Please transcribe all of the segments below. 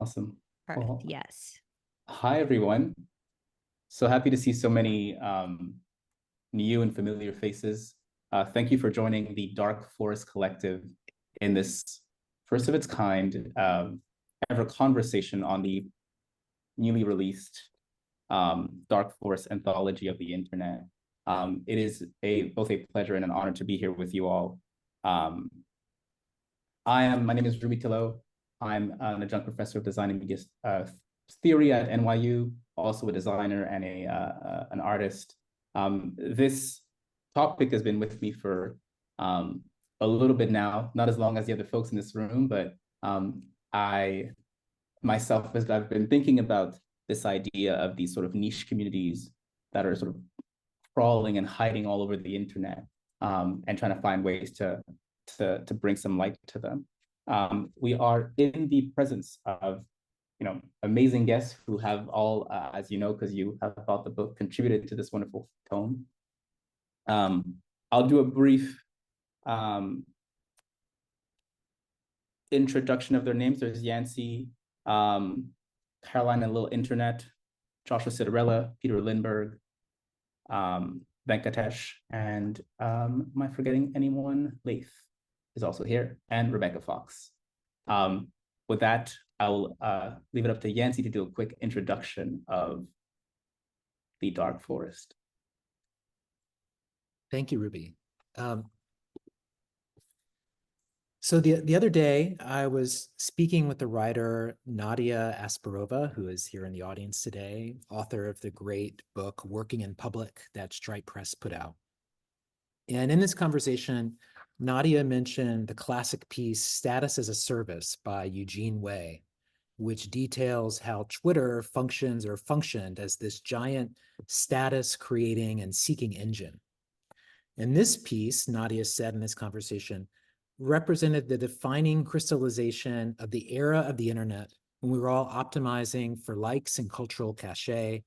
Awesome. Perfect. Well, Yes. hi everyone. So happy to see so many new and familiar faces. Thank you for joining the Dark Forest Collective in this first of its kind ever conversation on the newly released Dark Forest Anthology of the Internet. It is both a pleasure and an honor to be here with you all. My name is Ruby Thelot. I'm an adjunct professor of design and media theory at NYU, also a designer and an artist. This topic has been with me for a little bit now, not as long as the other folks in this room, but I myself, as I've been thinking about this idea of these sort of niche communities that are sort of crawling and hiding all over the internet, and trying to find ways to bring some light to them. We are in the presence of amazing guests who have all, as you know, because you have bought the book, contributed to this wonderful tome. I'll do a brief introduction of their names. There's Yancey, Caroline and Lil Internet, Joshua Citarella, Peter Limberg, Venkatesh, and am I forgetting anyone? Leith is also here, and Rebecca Fox. With that, I'll leave it up to Yancey to do a quick introduction of the Dark Forest. Thank you, Ruby. So the other day, I was speaking with the writer Nadia Asparova, who is here in the audience today, author of the great book, Working in Public, that Stripe Press put out. And in this conversation, Nadia mentioned the classic piece, Status as a Service by Eugene Wei, which details how Twitter functions or functioned as this giant status creating and seeking engine. And this piece, Nadia said in this conversation, represented the defining crystallization of the era of the internet when we were all optimizing for likes and cultural cachet.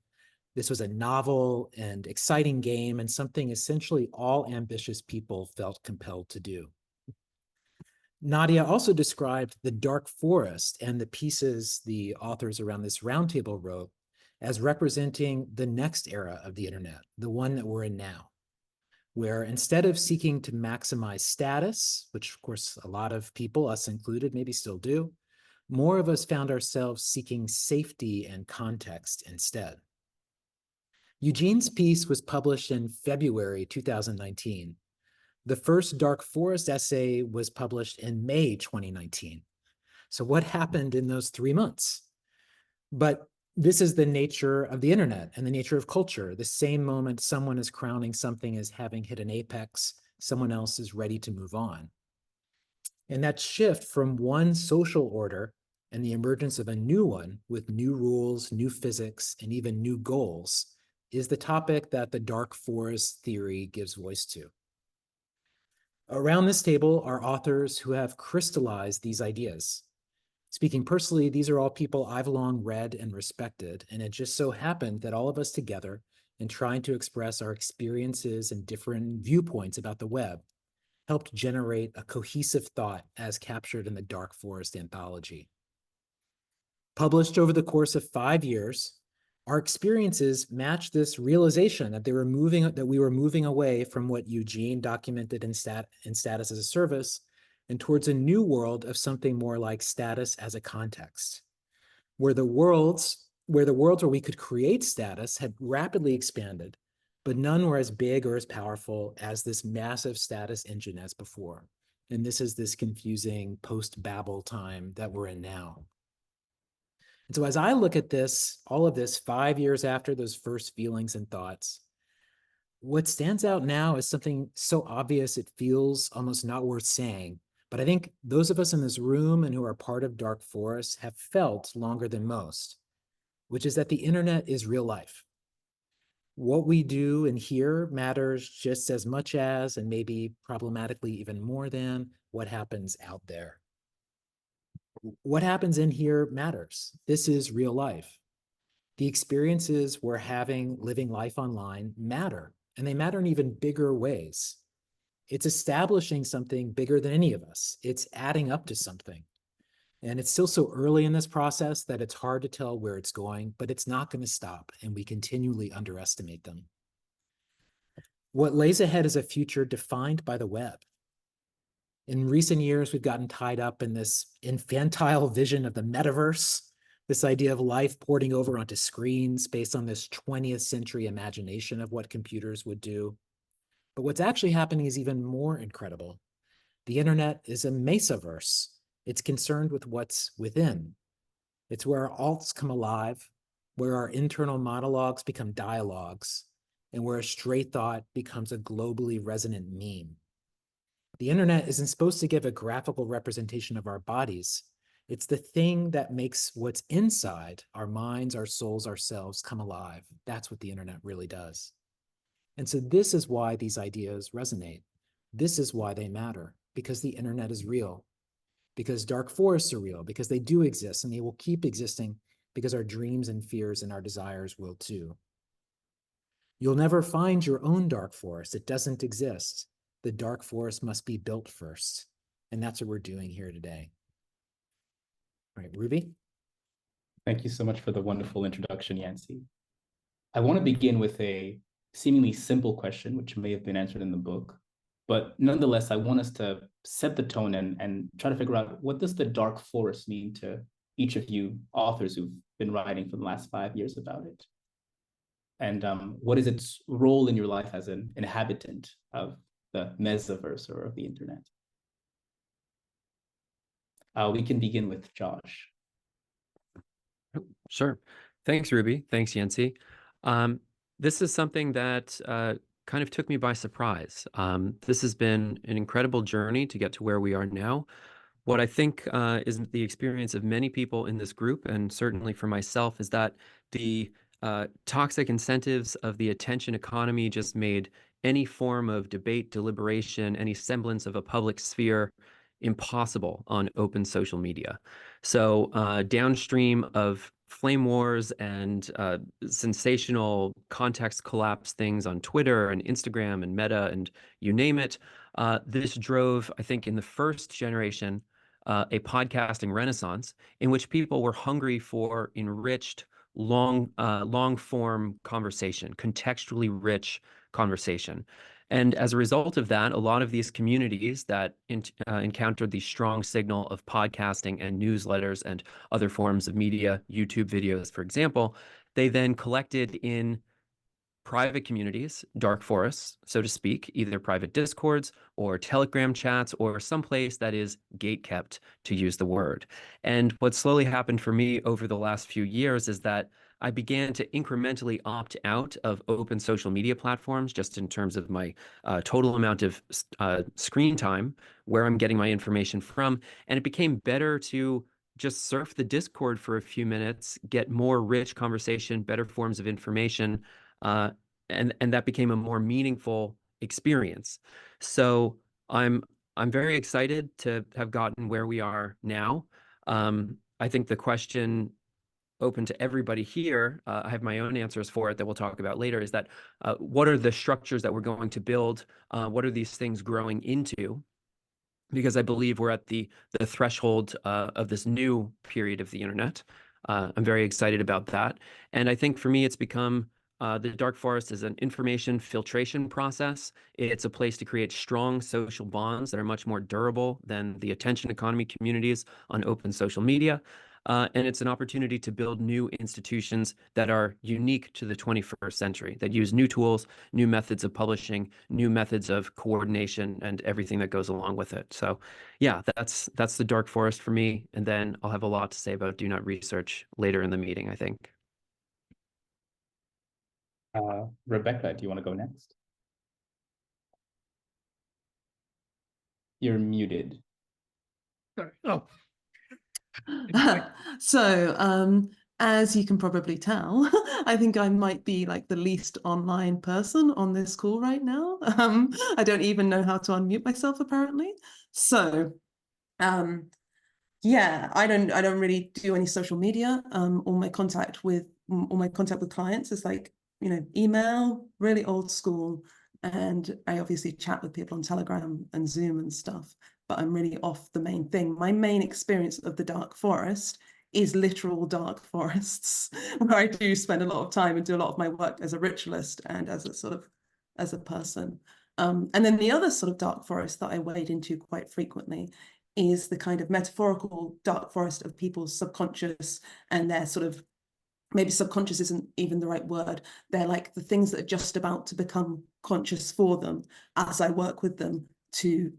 This was a novel and exciting game and something essentially all ambitious people felt compelled to do. Nadia also described the Dark Forest and the pieces the authors around this roundtable wrote as representing the next era of the internet, the one that we're in now, where instead of seeking to maximize status, which of course a lot of people, us included, maybe still do, more of us found ourselves seeking safety and context instead. Eugene's piece was published in February 2019. The first Dark Forest essay was published in May 2019. So what happened in those 3 months? But this is the nature of the internet and the nature of culture. The same moment someone is crowning something as having hit an apex, someone else is ready to move on. And that shift from one social order and the emergence of a new one with new rules, new physics, and even new goals is the topic that the Dark Forest theory gives voice to. Around this table are authors who have crystallized these ideas. Speaking personally, these are all people I've long read and respected, and it just so happened that all of us together, in trying to express our experiences and different viewpoints about the web, helped generate a cohesive thought as captured in the Dark Forest Anthology. Published over the course of 5 years, our experiences match this realization that we were moving away from what Eugene documented in Status as a Service and towards a new world of something more like status as a context, where the worlds where we could create status had rapidly expanded, but none were as big or as powerful as this massive status engine as before. And this is this confusing post-Babel time that we're in now. And so as I look at this, all of this 5 years after those first feelings and thoughts, what stands out now is something so obvious it feels almost not worth saying. But I think those of us in this room and who are part of Dark Forest have felt longer than most, which is that the internet is real life. What we do in here matters just as much as, and maybe problematically even more than, what happens out there. What happens in here matters. This is real life. The experiences we're having living life online matter, and they matter in even bigger ways. It's establishing something bigger than any of us. It's adding up to something. And it's still so early in this process that it's hard to tell where it's going, but it's not going to stop, and we continually underestimate them. What lays ahead is a future defined by the web. In recent years, we've gotten tied up in this infantile vision of the metaverse, this idea of life porting over onto screens based on this 20th century imagination of what computers would do. But what's actually happening is even more incredible. The internet is a mesaverse. It's concerned with what's within. It's where our alts come alive, where our internal monologues become dialogues, and where a straight thought becomes a globally resonant meme. The internet isn't supposed to give a graphical representation of our bodies. It's the thing that makes what's inside, our minds, our souls, ourselves, come alive. That's what the internet really does. And so this is why these ideas resonate. This is why they matter, because the internet is real, because dark forests are real, because they do exist and they will keep existing, because our dreams and fears and our desires will too. You'll never find your own dark forest. It doesn't exist. The dark forest must be built first. And that's what we're doing here today. All right, Ruby? Thank you so much for the wonderful introduction, Yancey. I want to begin with a seemingly simple question, which may have been answered in the book, but nonetheless, I want us to set the tone and try to figure out, what does the dark forest mean to each of you authors who've been writing for the last 5 years about it? And what is its role in your life as an inhabitant of the metaverse or of the internet? We can begin with Josh. Sure. Thanks, Ruby. Thanks, Yancey. This is something that kind of took me by surprise. This has been an incredible journey to get to where we are now. What I think is the experience of many people in this group, and certainly for myself, is that the toxic incentives of the attention economy just made any form of debate, deliberation, any semblance of a public sphere impossible on open social media. So downstream of flame wars and sensational context collapse things on Twitter and Instagram and Meta and you name it, this drove, I think, in the first generation, a podcasting renaissance in which people were hungry for enriched, long form conversation, contextually rich conversation. And as a result of that, a lot of these communities that encountered the strong signal of podcasting and newsletters and other forms of media, YouTube videos, for example, they then collected in private communities, dark forests, so to speak, either private discords or Telegram chats or someplace that is gatekept, to use the word. And what slowly happened for me over the last few years is that I began to incrementally opt out of open social media platforms, just in terms of my total amount of screen time, where I'm getting my information from. And it became better to just surf the Discord for a few minutes, get more rich conversation, better forms of information, and that became a more meaningful experience. So I'm very excited to have gotten where we are now. I think the question open to everybody here, I have my own answers for it that we'll talk about later, is that what are the structures that we're going to build? What are these things growing into? Because I believe we're at the threshold of this new period of the internet. I'm very excited about that. And I think for me, it's become the dark forest is an information filtration process. It's a place to create strong social bonds that are much more durable than the attention economy communities on open social media. And it's an opportunity to build new institutions that are unique to the 21st century, that use new tools, new methods of publishing, new methods of coordination, and everything that goes along with it. So yeah, that's the dark forest for me. And then I'll have a lot to say about do not research later in the meeting, I think. Rebecca, do you want to go next? You're muted. Sorry. Oh. So, as you can probably tell, I think I might be like the least online person on this call right now. I don't even know how to unmute myself, apparently. So, yeah, I don't really do any social media. All my contact with clients is like, email, really old school. And I obviously chat with people on Telegram and Zoom and stuff. but I'm really off the main thing. My main experience of the dark forest is literal dark forests, where I do spend a lot of time and do a lot of my work as a ritualist and as a sort of, as a person. And then the other sort of dark forest that I wade into quite frequently is the kind of metaphorical dark forest of people's subconscious and their sort of, maybe subconscious isn't even the right word. They're like the things that are just about to become conscious for them as I work with them to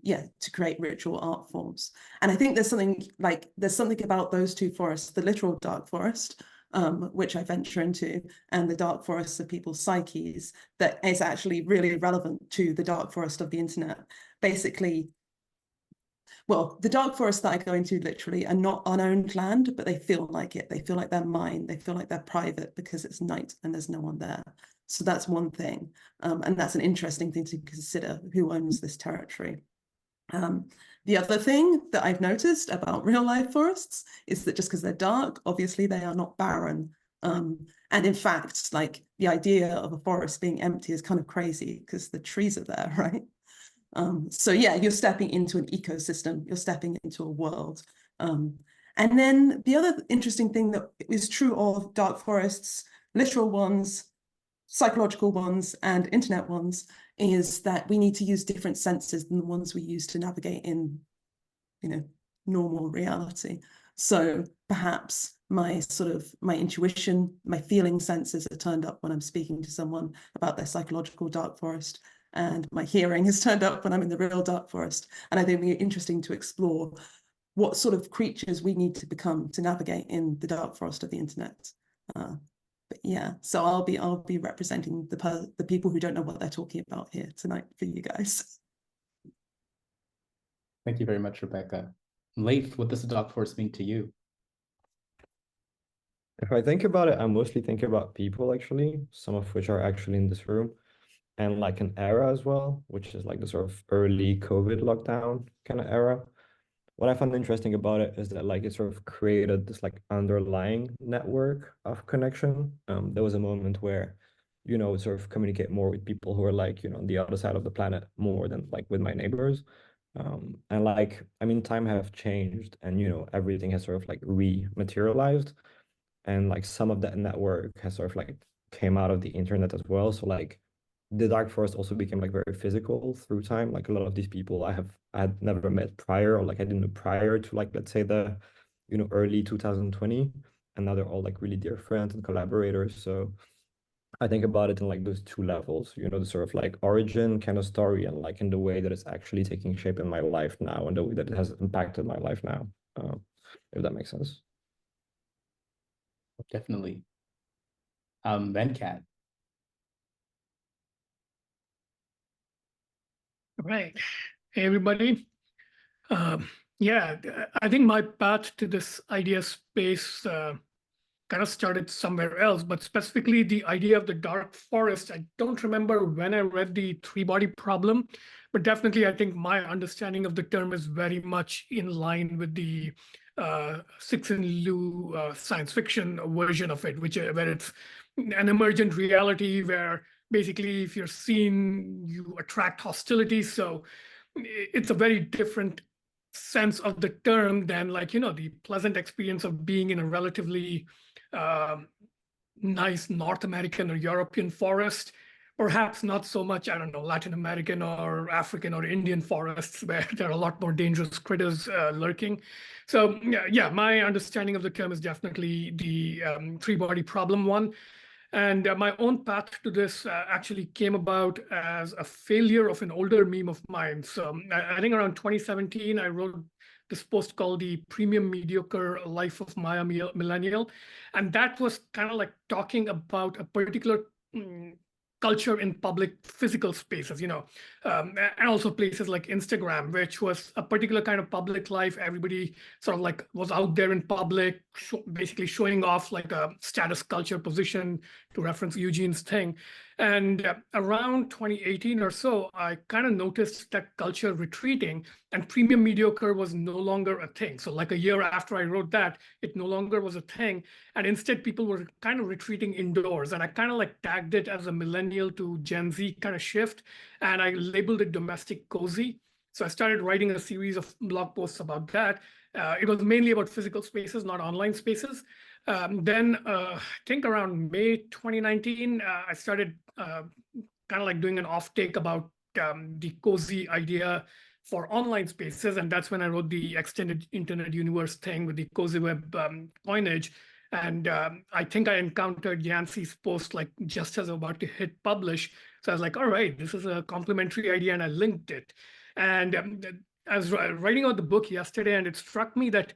create ritual art forms. And I think there's something about those two forests, the literal dark forest, which I venture into, and the dark forests of people's psyches, that is actually really relevant to the dark forest of the internet. Basically, well, the dark forests that I go into literally are not unowned land, but they feel like it. They feel like they're mine. They feel like they're private because it's night and there's no one there. So that's one thing. And that's an interesting thing to consider, who owns this territory. The other thing that I've noticed about real life forests is that just because they're dark, obviously they are not barren. And in fact, like the idea of a forest being empty is kind of crazy because the trees are there, right? So yeah, you're stepping into an ecosystem, you're stepping into a world. And then the other interesting thing that is true of dark forests, literal ones, psychological ones, and internet ones, is that we need to use different senses than the ones we use to navigate in, normal reality. So perhaps my intuition, my feeling senses are turned up when I'm speaking to someone about their psychological dark forest, and my hearing is turned up when I'm in the real dark forest. And I think it'd be interesting to explore what sort of creatures we need to become to navigate in the dark forest of the internet. But yeah, so I'll be representing the people who don't know what they're talking about here tonight for you guys. Thank you very much, Rebecca. Leith, what does the dark forest mean to you? If I think about it, I mostly think about people, actually, some of which are actually in this room, and like an era as well, which is like the sort of early COVID lockdown kind of era. What I found interesting about it is that like it sort of created this like underlying network of connection. There was a moment where, sort of communicate more with people who are like, on the other side of the planet more than like with my neighbors. And like, I mean, time have changed and, everything has sort of like rematerialized. And like some of that network has sort of like came out of the internet as well. So like the dark forest also became like very physical through time. Like a lot of these people I had never met prior, or like I didn't know prior to like, let's say the, early 2020. And now they're all like really dear friends and collaborators. So I think about it in like those two levels, the sort of like origin kind of story, and like in the way that it's actually taking shape in my life now and the way that it has impacted my life now, if that makes sense. Definitely. Venkat. Right. Hey, everybody. Yeah, I think my path to this idea space kind of started somewhere else, but specifically the idea of the dark forest. I don't remember when I read the three-body problem, but definitely I think my understanding of the term is very much in line with the Cixin Liu science fiction version of it, where it's an emergent reality where basically if you're seen, you attract hostility. So it's a very different sense of the term than like, the pleasant experience of being in a relatively nice North American or European forest, perhaps not so much, I don't know, Latin American or African or Indian forests where there are a lot more dangerous critters lurking. So yeah, my understanding of the term is definitely the three-body problem one. And my own path to this actually came about as a failure of an older meme of mine. So I think around 2017, I wrote this post called The Premium Mediocre Life of Maya Millennial. And that was kind of like talking about a particular culture in public physical spaces, and also places like Instagram, which was a particular kind of public life. Everybody sort of like was out there in public, basically showing off like a status culture position, to reference Eugene's thing. And around 2018 or so, I kind of noticed that culture retreating, and premium mediocre was no longer a thing. So like a year after I wrote that, it no longer was a thing. And instead, people were kind of retreating indoors. And I kind of like tagged it as a millennial to Gen Z kind of shift. And I labeled it domestic cozy. So I started writing a series of blog posts about that. It was mainly about physical spaces, not online spaces. Then I think around May 2019, I started kind of like doing an off take about the cozy idea for online spaces. And that's when I wrote the extended internet universe thing with the cozy web coinage. And I think I encountered Yancey's post like just as I was about to hit publish. So I was like, all right, this is a complimentary idea, and I linked it. And I was writing out the book yesterday, and it struck me that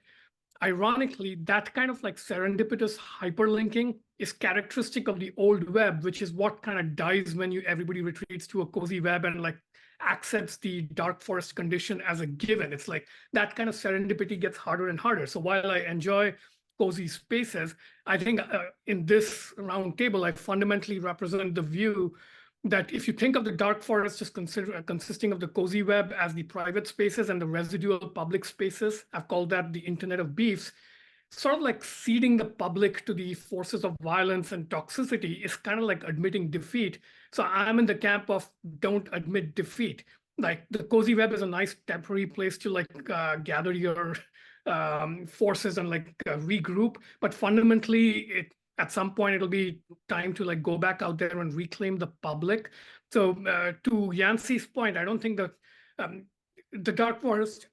ironically, that kind of like serendipitous hyperlinking is characteristic of the old web, which is what kind of dies when everybody retreats to a cozy web and like accepts the dark forest condition as a given. It's like that kind of serendipity gets harder and harder. So while I enjoy cozy spaces, I think in this roundtable, I fundamentally represent the view that if you think of the dark forest as consisting of the cozy web as the private spaces and the residual public spaces, I've called that the Internet of Beefs, sort of like ceding the public to the forces of violence and toxicity is kind of like admitting defeat. So I'm in the camp of don't admit defeat. Like the cozy web is a nice temporary place to like gather your forces and like regroup, but fundamentally at some point it'll be time to like go back out there and reclaim the public. So to Yancey's point, I don't think that the dark forest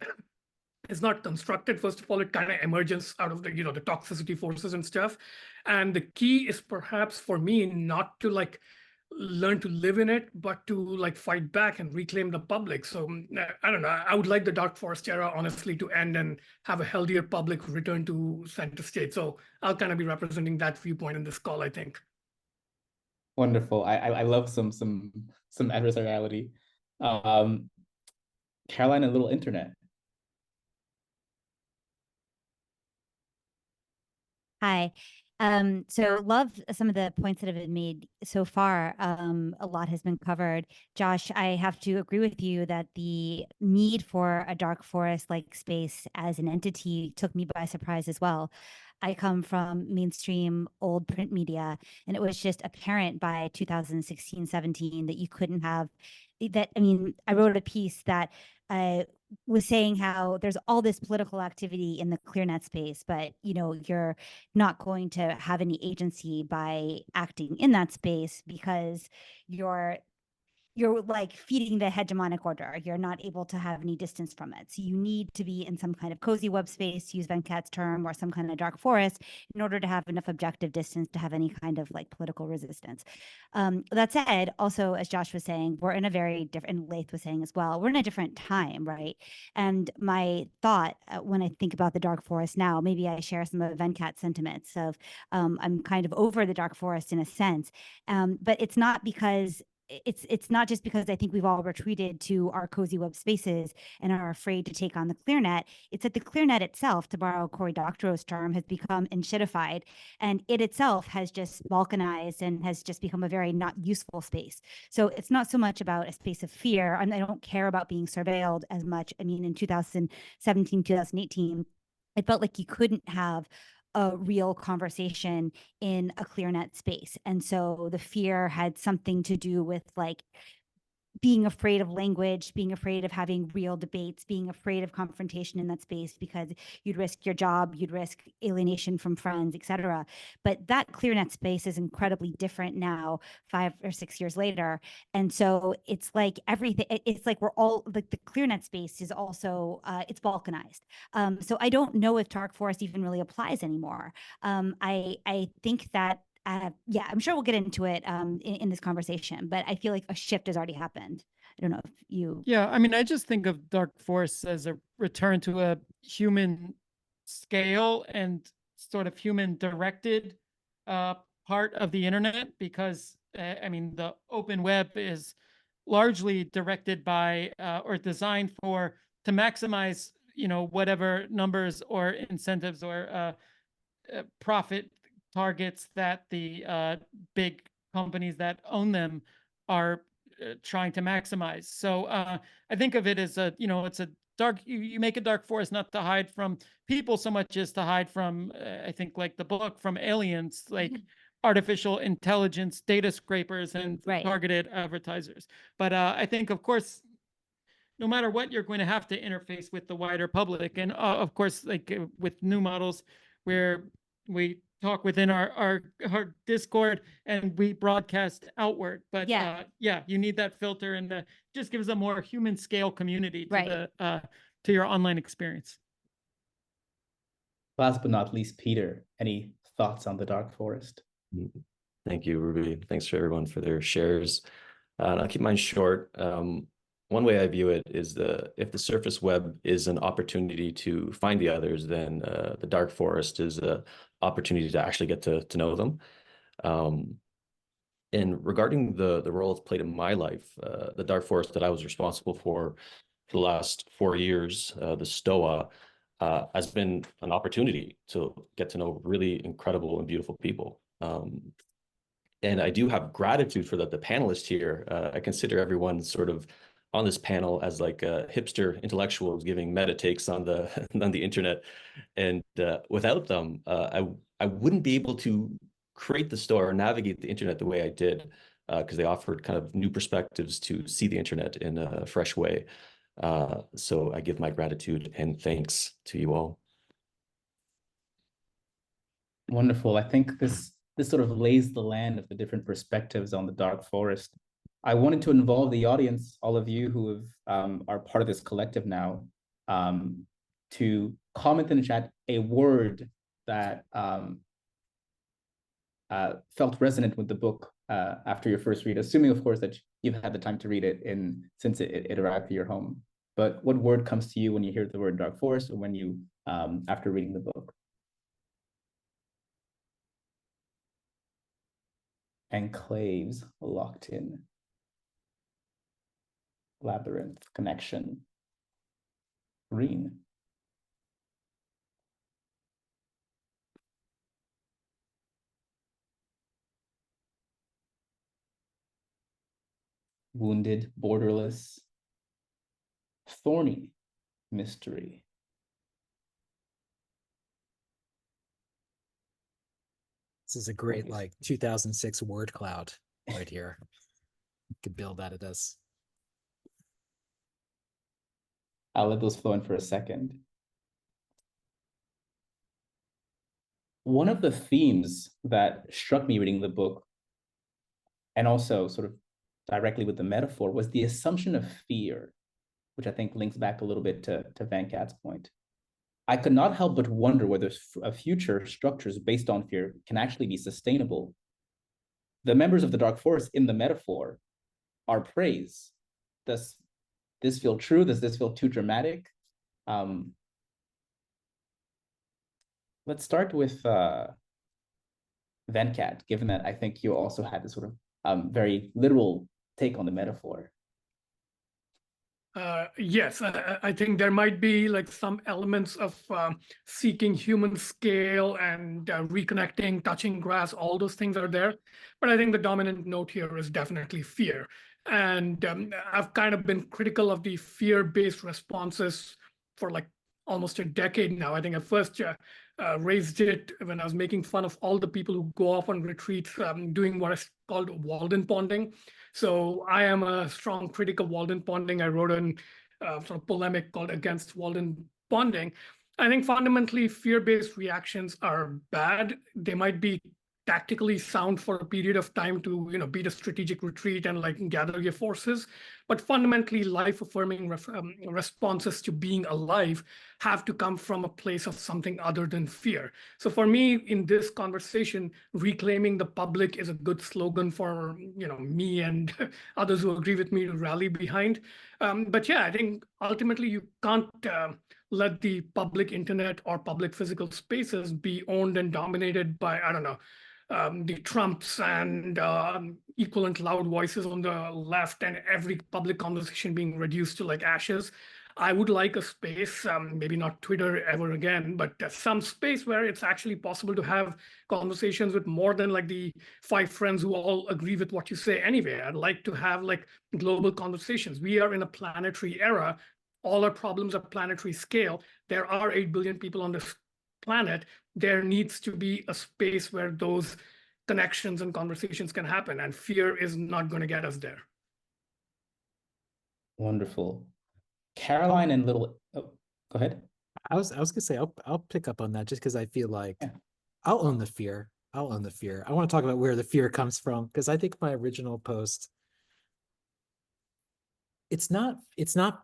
is not constructed. First of all, it kind of emerges out of the the toxicity forces and stuff. And the key is perhaps for me not to like learn to live in it, but to like fight back and reclaim the public. So I don't know. I would like the dark forest era honestly to end and have a healthier public return to center stage. So I'll kind of be representing that viewpoint in this call, I think. Wonderful. I love some adversariality. Caroline and Lil Internet. Hi. So love some of the points that have been made so far. A lot has been covered. Josh, I have to agree with you that the need for a dark forest like space as an entity took me by surprise as well. I come from mainstream old print media, and it was just apparent by 2016, 17 that you couldn't have that. I mean, I wrote a piece that was saying how there's all this political activity in the ClearNet space, but you're not going to have any agency by acting in that space because you're like feeding the hegemonic order. You're not able to have any distance from it. So you need to be in some kind of cozy web space, to use Venkat's term, or some kind of dark forest in order to have enough objective distance to have any kind of like political resistance. That said, also, as Josh was saying, we're in a very different, and Leith was saying as well, we're in a different time, right? And my thought when I think about the dark forest now, maybe I share some of Venkat's sentiments of I'm kind of over the dark forest in a sense, but it's not because it's not just because I think we've all retreated to our cozy web spaces and are afraid to take on the ClearNet. It's that the ClearNet itself, to borrow Cory Doctorow's term, has become enshittified, and it itself has just balkanized and has just become a very not useful space. So it's not so much about a space of fear. I don't care about being surveilled as much. I mean, in 2017, 2018, it felt like you couldn't have a real conversation in a ClearNet space. And so the fear had something to do with like being afraid of language, being afraid of having real debates, being afraid of confrontation in that space because you'd risk your job, you'd risk alienation from friends, etc. But that ClearNet space is incredibly different now, 5 or 6 years later. And so it's like everything, it's like we're all, like the ClearNet space is also, it's balkanized. So I don't know if dark forest even really applies anymore. I think that yeah, I'm sure we'll get into it in this conversation, but I feel like a shift has already happened. I don't know if you. Yeah, I mean, I just think of dark forest as a return to a human scale and sort of human directed part of the internet, because I mean, the open web is largely directed by or designed for to maximize, whatever numbers or incentives or profit targets that the big companies that own them are trying to maximize. So I think of it as it's a dark, you make a dark forest not to hide from people so much as to hide from, I think like the book, from aliens, like artificial intelligence, data scrapers, and targeted advertisers. But I think, of course, no matter what, you're going to have to interface with the wider public. And of course, like with new models where we talk within our Discord and we broadcast outward. But Yeah. You need that filter, and just gives a more human scale community to Right. to your online experience. Last but not least, Peter, any thoughts on the Dark Forest? Thank you, Ruby. Thanks to everyone for their shares. I'll keep mine short. One way I view it is if the surface web is an opportunity to find the others, then the Dark Forest is an opportunity to actually get to know them. And regarding the role it's played in my life, the Dark Forest that I was responsible for the last 4 years, the STOA, has been an opportunity to get to know really incredible and beautiful people. And I do have gratitude for the panelists here. I consider everyone sort of on this panel as like hipster intellectuals giving meta takes on the on the internet. And without them, I wouldn't be able to create the store or navigate the internet the way I did, because they offered kind of new perspectives to see the internet in a fresh way. So I give my gratitude and thanks to you all. Wonderful. I think this sort of lays the land of the different perspectives on the Dark Forest. I wanted to involve the audience, all of you who have, are part of this collective now, to comment in the chat a word that felt resonant with the book after your first read, assuming, of course, that you've had the time to read it since it arrived to your home. But what word comes to you when you hear the word Dark Forest, or when you, after reading the book? Enclaves, locked in. Labyrinth, connection. Green. Wounded, borderless. Thorny, mystery. This is a great like 2006 word cloud right here. You could build out of this. I'll let those flow in for a second. One of the themes that struck me reading the book, and also sort of directly with the metaphor, was the assumption of fear, which I think links back a little bit to Venkat's point. I could not help but wonder whether future structures based on fear can actually be sustainable. The members of the Dark Forest in the metaphor are praised. Does this feel true? Does this feel too dramatic? Let's start with Venkat, given that I think you also had this sort of very literal take on the metaphor. Yes, I think there might be like some elements of seeking human scale and reconnecting, touching grass, all those things are there. But I think the dominant note here is definitely fear. And I've kind of been critical of the fear-based responses for like almost a decade now. I think I first raised it when I was making fun of all the people who go off on retreats doing what is called Walden ponding. So I am a strong critic of Walden ponding. I wrote a sort of polemic called Against Walden Ponding. I think fundamentally fear-based reactions are bad. They might be tactically sound for a period of time to, beat a strategic retreat and like gather your forces. But fundamentally life-affirming responses to being alive have to come from a place of something other than fear. So for me, in this conversation, reclaiming the public is a good slogan for, me and others who agree with me to rally behind. But yeah, I think ultimately you can't let the public internet or public physical spaces be owned and dominated by, I don't know, the Trumps and equivalent loud voices on the left, and every public conversation being reduced to like ashes. I would like a space, maybe not Twitter ever again, but some space where it's actually possible to have conversations with more than like the 5 friends who all agree with what you say anyway. I'd like to have like global conversations. We are in a planetary era. All our problems are planetary scale. There are 8 billion people on this planet. There needs to be a space where those connections and conversations can happen, and fear is not going to get us there. Wonderful. Caroline and Little, oh, go ahead. I was gonna say I'll pick up on that just because I feel like Yeah. I'll own the fear. I'll own the fear. I want to talk about where the fear comes from because I think my original post, it's not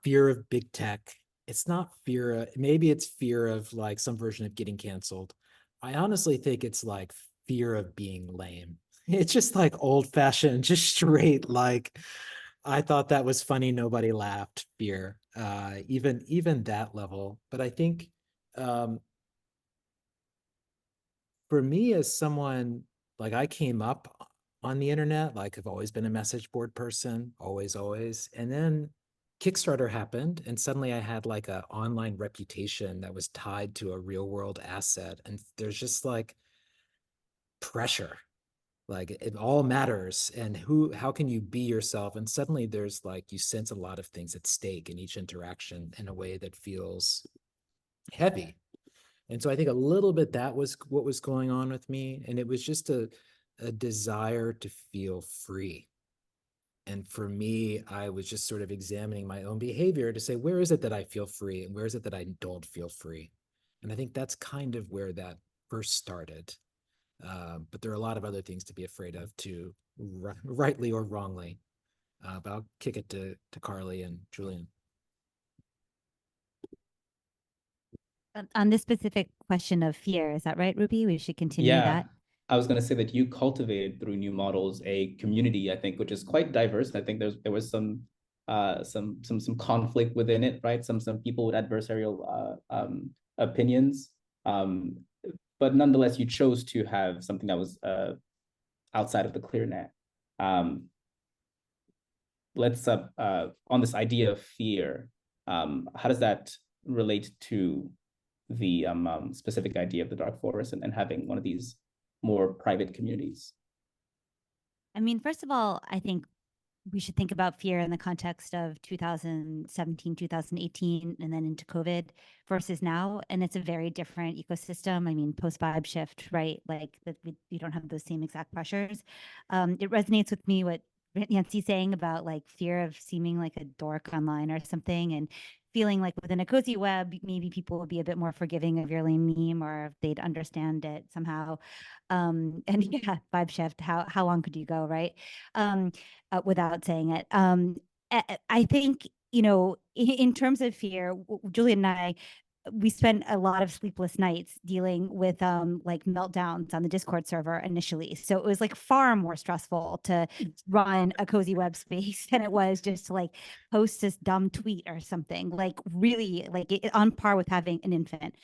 fear of big tech. It's not fear of, maybe it's fear of like some version of getting canceled. I honestly think it's like fear of being lame. It's just like old fashioned, just straight like I thought that was funny, nobody laughed fear. Even that level. But I think for me as someone like I came up on the internet, like I've always been a message board person, always. And then Kickstarter happened and suddenly I had like a online reputation that was tied to a real world asset. And there's just like pressure, like it all matters. And how can you be yourself? And suddenly there's like, you sense a lot of things at stake in each interaction in a way that feels heavy. And so I think a little bit that was what was going on with me. And it was just a desire to feel free. And for me, I was just sort of examining my own behavior to say, where is it that I feel free? And where is it that I don't feel free? And I think that's kind of where that first started. But there are a lot of other things to be afraid of too, rightly or wrongly. But I'll kick it to Carly and Julian. On this specific question of fear, is that right, Ruby? We should continue that. I was going to say that you cultivated through New Models a community, I think, which is quite diverse. And I think there was some conflict within it, right? Some people with adversarial opinions, but nonetheless, you chose to have something that was outside of the clear net. Let's on this idea of fear. How does that relate to the specific idea of the dark forest and having one of these more private communities? I mean, first of all, I think we should think about fear in the context of 2017, 2018, and then into COVID versus now. And it's a very different ecosystem. I mean, post-vibe shift, right? Like we don't have those same exact pressures. It resonates with me what Yancey's saying about like fear of seeming like a dork online or something, and feeling like within a cozy web, maybe people would be a bit more forgiving of your lame meme, or they'd understand it somehow. And yeah, vibe shift. How long could you go, right? Without saying it. I think, you know, in terms of fear, Julian and I, we spent a lot of sleepless nights dealing with like meltdowns on the Discord server initially. So it was like far more stressful to run a cozy web space than it was just to like post this dumb tweet or something, like really like on par with having an infant.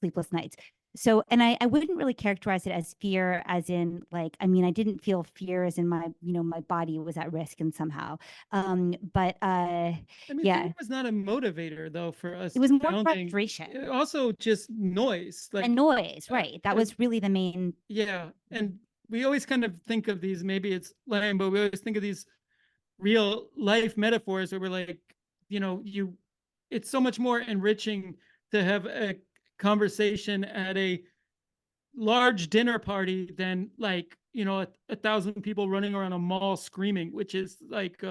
Sleepless nights. So, and I wouldn't really characterize it as fear as in like, I mean, I didn't feel fear as in my, you know, my body was at risk and somehow. But I mean, yeah, fear was not a motivator though for us. it was more founding. frustration. Also just noise. Like and noise, right? That was really the main. Yeah. And we always kind of think of these, maybe it's lame, but we always think of these real life metaphors where we're like, you know, it's so much more enriching to have a conversation at a large dinner party than like, you know, 1,000 people running around a mall screaming, which is like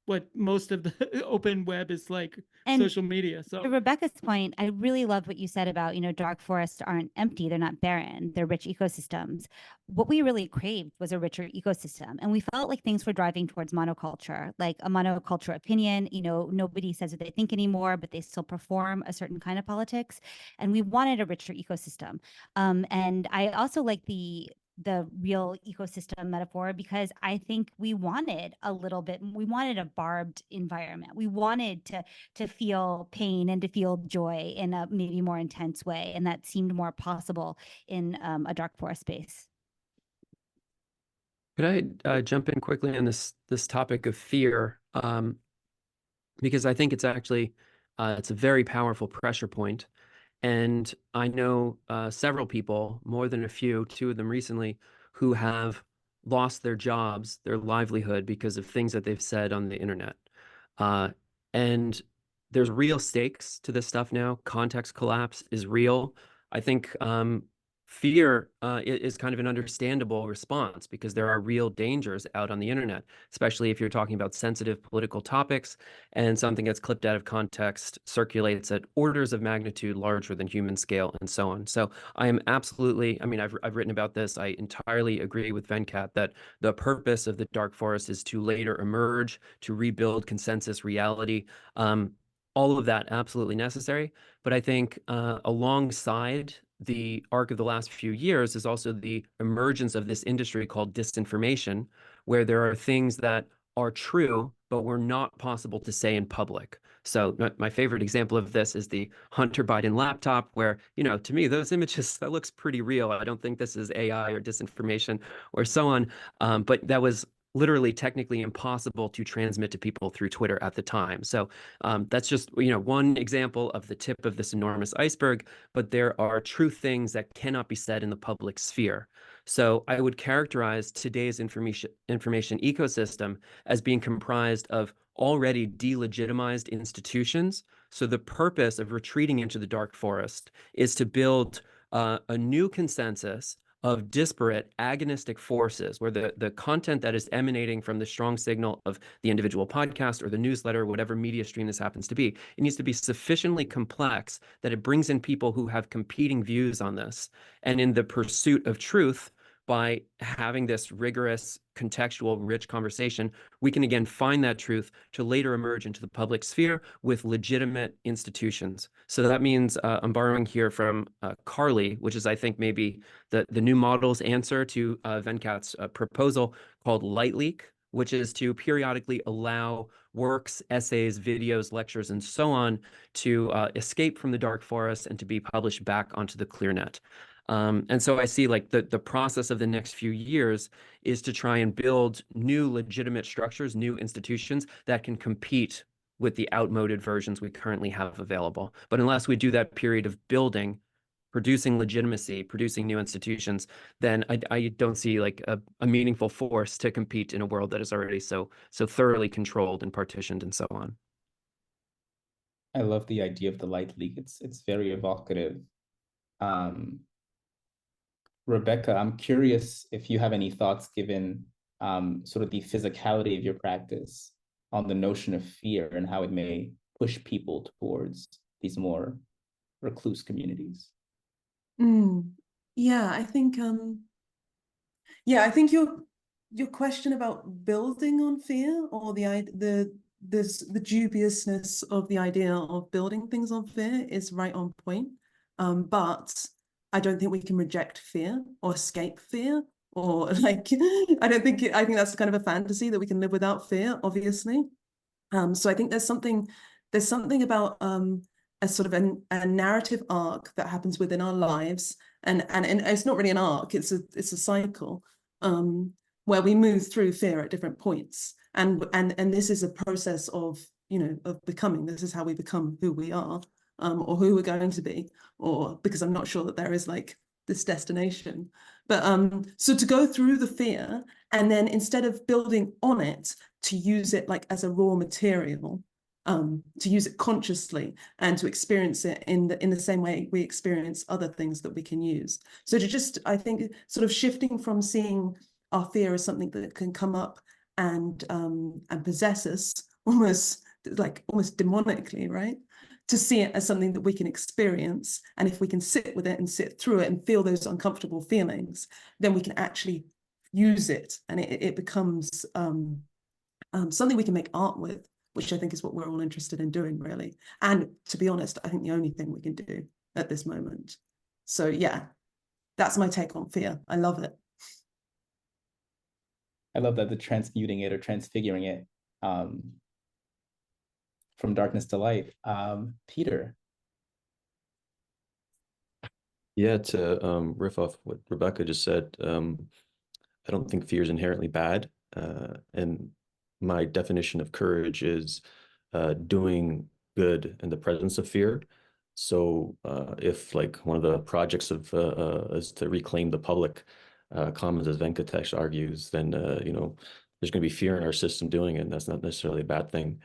what most of the open web is like, And social media. So to Rebecca's point, I really loved what you said about, you know, dark forests aren't empty. They're not barren. They're rich ecosystems. What we really craved was a richer ecosystem. And we felt like things were driving towards monoculture, like a monoculture opinion. You know, nobody says what they think anymore, but they still perform a certain kind of politics. And we wanted a richer ecosystem. And I also like the real ecosystem metaphor, because I think we wanted a barbed environment. We wanted to feel pain and to feel joy in a maybe more intense way. And that seemed more possible in a dark forest space. Could I jump in quickly on this topic of fear? Because I think it's actually, it's a very powerful pressure point. And I know several people, more than a few, two of them recently, who have lost their jobs, their livelihood, because of things that they've said on the internet. And there's real stakes to this stuff now. Context collapse is real. I think fear is kind of an understandable response because there are real dangers out on the internet, especially if you're talking about sensitive political topics and something that's clipped out of context circulates at orders of magnitude larger than human scale and so on. So I am absolutely, I mean, I've written about this. I entirely agree with Venkat that the purpose of the dark forest is to later emerge, to rebuild consensus reality. All of that absolutely necessary. But I think alongside the arc of the last few years is also the emergence of this industry called disinformation, where there are things that are true, but were not possible to say in public. So my favorite example of this is the Hunter Biden laptop, where, you know, to me, those images, that looks pretty real. I don't think this is AI or disinformation or so on. But that was literally technically impossible to transmit to people through Twitter at the time. So that's just, you know, one example of the tip of this enormous iceberg, but there are true things that cannot be said in the public sphere. So I would characterize today's information ecosystem as being comprised of already delegitimized institutions. So the purpose of retreating into the dark forest is to build a new consensus of disparate agonistic forces where the content that is emanating from the strong signal of the individual podcast or the newsletter, whatever media stream this happens to be, it needs to be sufficiently complex that it brings in people who have competing views on this. And in the pursuit of truth, by having this rigorous, contextual, rich conversation, we can again find that truth to later emerge into the public sphere with legitimate institutions. So that means I'm borrowing here from Carly, which is, I think, maybe the new model's answer to Venkat's proposal called Light Leak, which is to periodically allow works, essays, videos, lectures, and so on to escape from the dark forest and to be published back onto the clear net. And so I see like the process of the next few years is to try and build new legitimate structures, new institutions that can compete with the outmoded versions we currently have available. But unless we do that period of building, producing legitimacy, producing new institutions, then I don't see like a meaningful force to compete in a world that is already so thoroughly controlled and partitioned and so on. I love the idea of the light leak. It's very evocative. Rebecca, I'm curious if you have any thoughts given sort of the physicality of your practice on the notion of fear and how it may push people towards these more recluse communities. Yeah, I think your question about building on fear or the dubiousness of the idea of building things on fear is right on point. But I don't think we can reject fear or escape fear or like I think that's kind of a fantasy that we can live without fear, obviously. So I think there's something about a sort of a narrative arc that happens within our lives, and it's not really an arc, it's a cycle where we move through fear at different points, and this is a process of, you know, of becoming. This is how we become who we are, or who we're going to be, or because I'm not sure that there is like this destination. But so to go through the fear and then instead of building on it, to use it like as a raw material, to use it consciously and to experience it in the same way we experience other things that we can use. So to just, I think, sort of shifting from seeing our fear as something that can come up and possess us almost demonically, right? To see it as something that we can experience. And if we can sit with it and sit through it and feel those uncomfortable feelings, then we can actually use it. And it becomes something we can make art with, which I think is what we're all interested in doing, really. And to be honest, I think the only thing we can do at this moment. So yeah, that's my take on fear. I love it. I love that, the transmuting it or transfiguring it from darkness to light. Peter. Yeah, to riff off what Rebecca just said, I don't think fear is inherently bad. And my definition of courage is doing good in the presence of fear. So if like one of the projects of is to reclaim the public commons, as Venkatesh argues, then you know, there's going to be fear in our system doing it, and that's not necessarily a bad thing.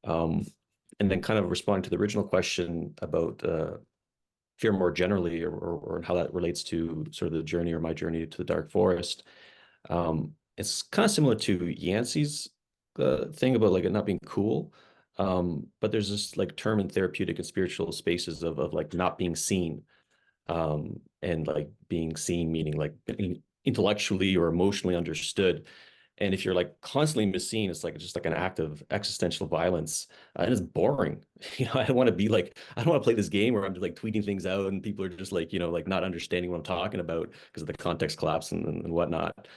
And then kind of responding to the original question about fear more generally, or how that relates to sort of the journey or my journey to the dark forest. It's kind of similar to Yancey's thing about like it not being cool. But there's this like term in therapeutic and spiritual spaces of like not being seen. And like being seen meaning like being intellectually or emotionally understood. And if you're like constantly misseen, it's like just like an act of existential violence. And it's boring. I don't want to be like, I don't want to play this game where I'm just like tweeting things out and people are just like, like not understanding what I'm talking about because of the context collapse and whatnot.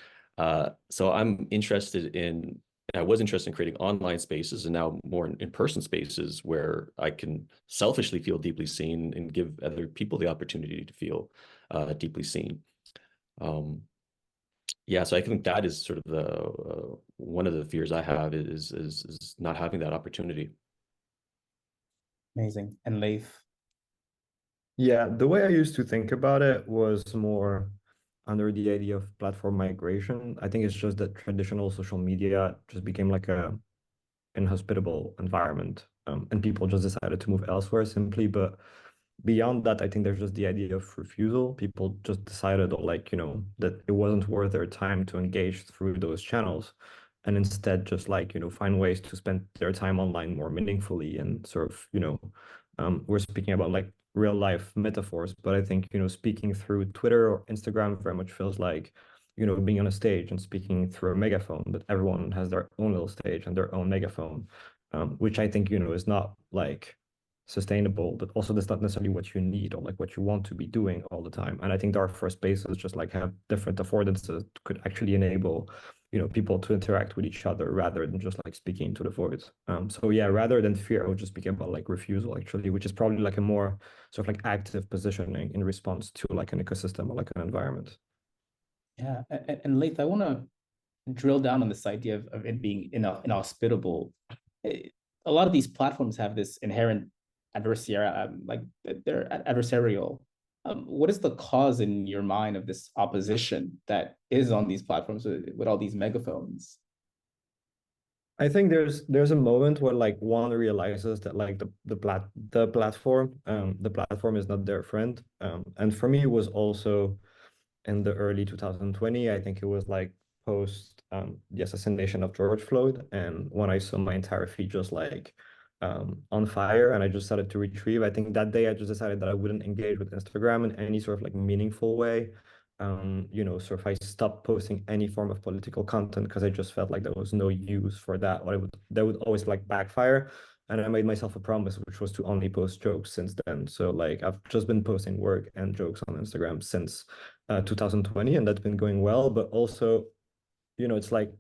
So I'm interested in, I was interested in creating online spaces and now more in-person spaces where I can selfishly feel deeply seen and give other people the opportunity to feel deeply seen. Yeah, so I think that is sort of the one of the fears I have is not having that opportunity. Amazing. And Leith? Yeah, the way I used to think about it was more under the idea of platform migration. I think it's just that traditional social media just became like a inhospitable environment, and people just decided to move elsewhere simply. But beyond that, I think there's just the idea of refusal. People just decided, like, that it wasn't worth their time to engage through those channels, and instead just like, find ways to spend their time online more meaningfully and sort of, we're speaking about like real life metaphors, but I think, speaking through Twitter or Instagram very much feels like, being on a stage and speaking through a megaphone, but everyone has their own little stage and their own megaphone, which I think, is not like sustainable, but also that's not necessarily what you need or like what you want to be doing all the time. And I think our first spaces just like have different affordances could actually enable, people to interact with each other rather than just like speaking to the void. So yeah, rather than fear, I would just speak about like refusal actually, which is probably like a more sort of like active positioning in response to like an ecosystem or like an environment. Yeah, and Leith, I want to drill down on this idea of it being inhospitable. A lot of these platforms have this inherent adversarial, like they're adversarial. What is the cause in your mind of this opposition that is on these platforms with all these megaphones? I think there's a moment where like one realizes that like the platform is not their friend. And for me it was also in the early 2020. I think it was like post the assassination of George Floyd, and when I saw my entire feed just like on fire, and I just started to retrieve. I think that day I just decided that I wouldn't engage with Instagram in any sort of like meaningful way. So if I stopped posting any form of political content because I just felt like there was no use for that, or that would always like backfire. And I made myself a promise, which was to only post jokes since then. So like I've just been posting work and jokes on Instagram since 2020, and that's been going well. But also, it's like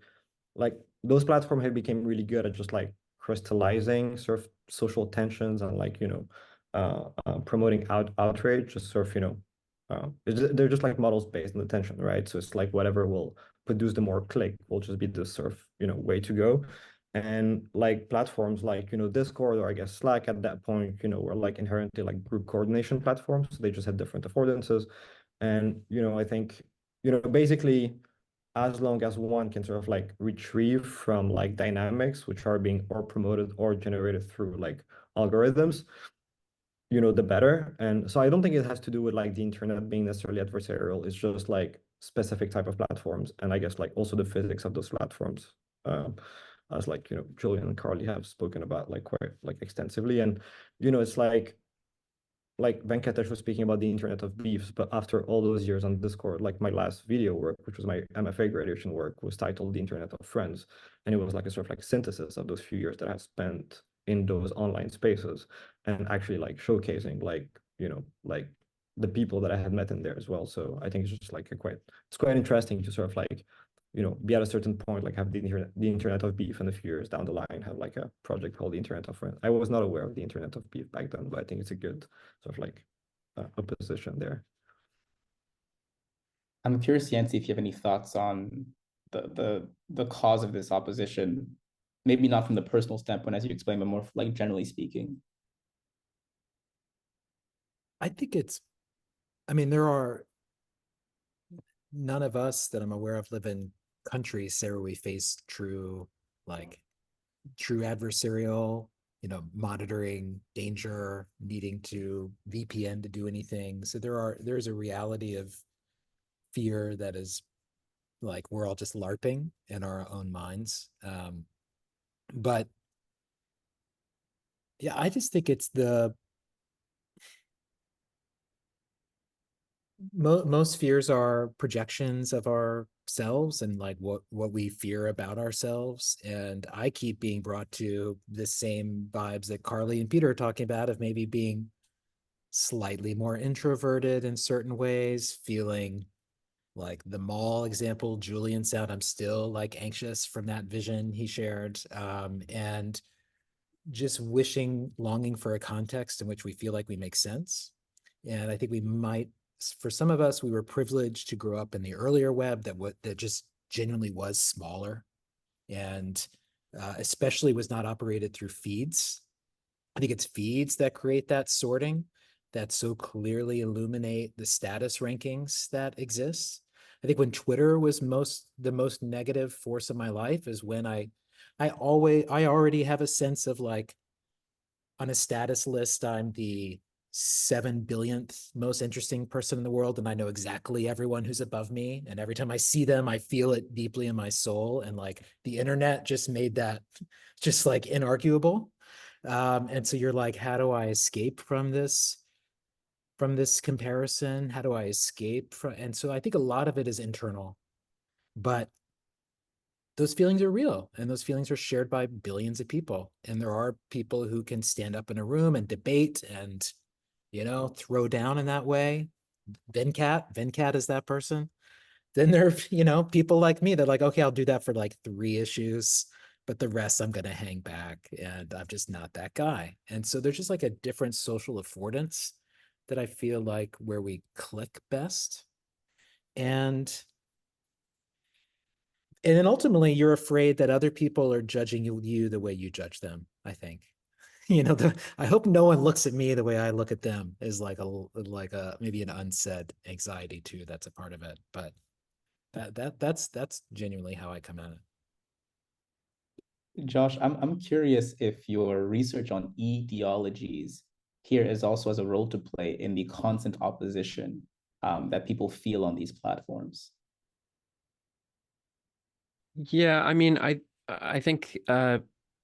those platforms have become really good at just like crystallizing sort of social tensions and like promoting outrage, just sort of they're just like models based on attention, right? So it's like whatever will produce the more click will just be the sort of way to go. And like platforms like Discord or I guess Slack at that point were like inherently like group coordination platforms. So they just had different affordances. And I think basically as long as one can sort of like retrieve from like dynamics which are being or promoted or generated through like algorithms, the better. And so I don't think it has to do with like the internet being necessarily adversarial. It's just like specific type of platforms, and I guess like also the physics of those platforms, as like Julian and Carly have spoken about like quite like extensively. And it's like Venkatesh was speaking about the internet of beefs, but after all those years on Discord, like my last video work, which was my MFA graduation work, was titled The Internet of Friends. And it was like a sort of like synthesis of those few years that I spent in those online spaces and actually like showcasing like, like the people that I had met in there as well. So I think it's just like it's quite interesting to sort of like, be at a certain point, like have the internet of beef, and a few years down the line have like a project called the Internet of Friends. I was not aware of the Internet of Beef back then, but I think it's a good sort of like opposition there. I'm curious, Yancey, if you have any thoughts on the cause of this opposition, maybe not from the personal standpoint as you explained, but more like generally speaking. I think there are none of us that I'm aware of live in countries where we face true adversarial monitoring danger, needing to VPN to do anything. So there's a reality of fear that is like we're all just LARPing in our own minds. But yeah, I just think it's most fears are projections of ourselves and like what we fear about ourselves. And I keep being brought to the same vibes that Carly and Peter are talking about, of maybe being slightly more introverted in certain ways, feeling like the mall example Julian said, I'm still like anxious from that vision he shared, and just longing for a context in which we feel like we make sense. And I think we might, for some of us, we were privileged to grow up in the earlier web that just genuinely was smaller, and especially was not operated through feeds. I think it's feeds that create that sorting, that so clearly illuminate the status rankings that exist. I think when Twitter was the most negative force of my life is when I already have a sense of like, on a status list, I'm the 7 billionth most interesting person in the world, and I know exactly everyone who's above me. And every time I see them, I feel it deeply in my soul. And like the internet just made that just like inarguable. And so you're like, how do I escape from this comparison? How do I escape from? And so I think a lot of it is internal, but those feelings are real, and those feelings are shared by billions of people. And there are people who can stand up in a room and debate and, throw down in that way. Venkat is that person. Then there are, people like me that like, okay, I'll do that for like 3 issues, but the rest I'm going to hang back, and I'm just not that guy. And so there's just like a different social affordance that I feel like where we click best. And then ultimately you're afraid that other people are judging you the way you judge them, I think. I hope no one looks at me the way I look at them, is like a maybe an unsaid anxiety too that's a part of it. But that's genuinely how I come at it. Josh, I'm curious if your research on ideologies here is also has a role to play in the constant opposition that people feel on these platforms. Yeah, I mean, I think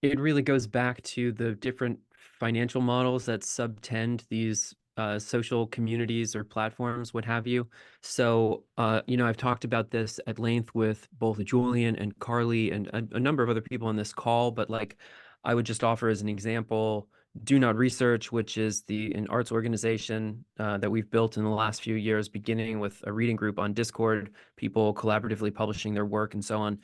it really goes back to the different financial models that subtend these social communities or platforms, what have you. So, I've talked about this at length with both Julian and Carly and a number of other people on this call, but like I would just offer as an example, Do Not Research, which is an arts organization that we've built in the last few years, beginning with a reading group on Discord, people collaboratively publishing their work and so on.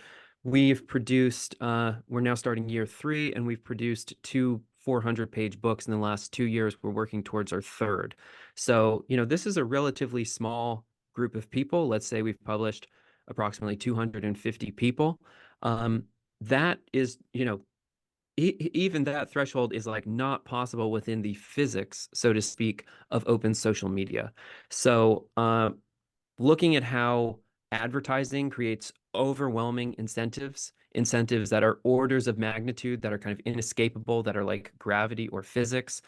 We've produced, we're now starting year 3, and we've produced 2 400-page books in the last 2 years. We're working towards our 3rd. So, this is a relatively small group of people. Let's say we've published approximately 250 people. That is, even that threshold is like not possible within the physics, so to speak, of open social media. So, looking at how advertising creates overwhelming incentives that are orders of magnitude, that are kind of inescapable, that are like gravity or physics.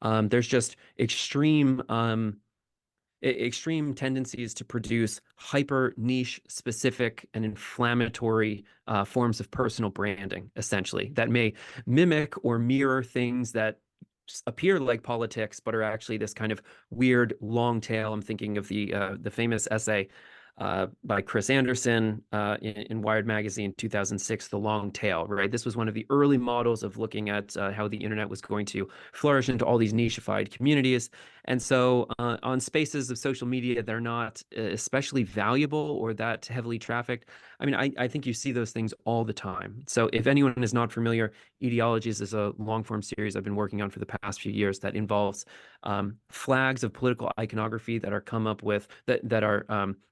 There's just extreme tendencies to produce hyper niche specific and inflammatory forms of personal branding, essentially, that may mimic or mirror things that appear like politics, but are actually this kind of weird long tail. I'm thinking of the famous essay by Chris Anderson in Wired Magazine, 2006, The Long Tail, right? This was one of the early models of looking at how the internet was going to flourish into all these nicheified communities. And so on spaces of social media, they're not especially valuable or that heavily trafficked. I mean, I think you see those things all the time. So if anyone is not familiar, Ideologies is a long-form series I've been working on for the past few years that involves flags of political iconography that are come up with, that are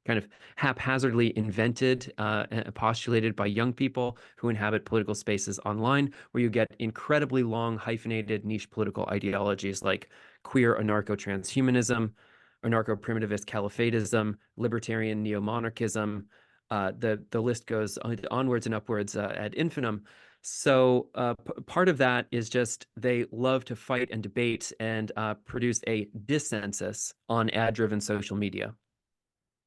kind of haphazardly invented and postulated by young people who inhabit political spaces online, where you get incredibly long hyphenated niche political ideologies like queer anarcho-transhumanism, anarcho-primitivist caliphatism, libertarian neo-monarchism. The list goes onwards and upwards ad infinitum. So part of that is just they love to fight and debate and produce a dissensus on ad-driven social media.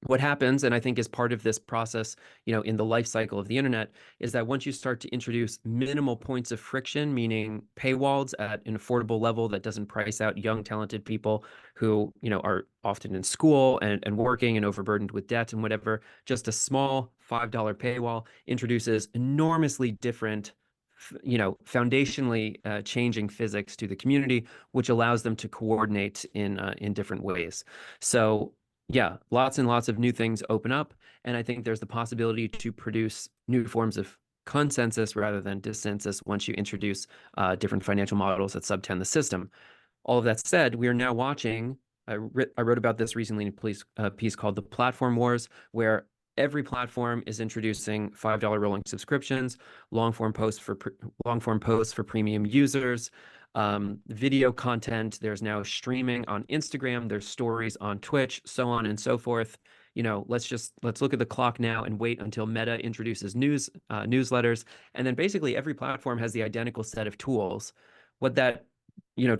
What happens, and I think is part of this process, in the life cycle of the internet, is that once you start to introduce minimal points of friction, meaning paywalls at an affordable level that doesn't price out young, talented people who, are often in school and working and overburdened with debt and whatever, just a small $5 paywall introduces enormously different, foundationally changing physics to the community, which allows them to coordinate in different ways. So yeah, lots and lots of new things open up, and I think there's the possibility to produce new forms of consensus rather than dissensus once you introduce different financial models that subtend the system. All of that said, we are now watching, I wrote about this recently in a piece called The Platform Wars, where every platform is introducing $5 rolling subscriptions, long-form posts for premium users, video content. There's now streaming on Instagram, there's stories on Twitch, so on and so forth. Let's look at the clock now and wait until Meta introduces newsletters, and then basically every platform has the identical set of tools. What that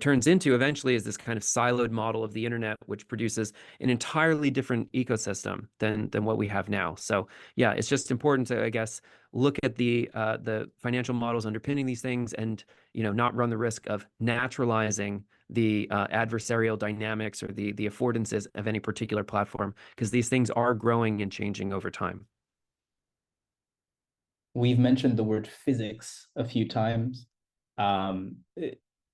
turns into eventually is this kind of siloed model of the internet, which produces an entirely different ecosystem than what we have now. So yeah, it's just important to, I guess, look at the financial models underpinning these things and not run the risk of naturalizing the adversarial dynamics or the affordances of any particular platform, because these things are growing and changing over time. We've mentioned the word physics a few times.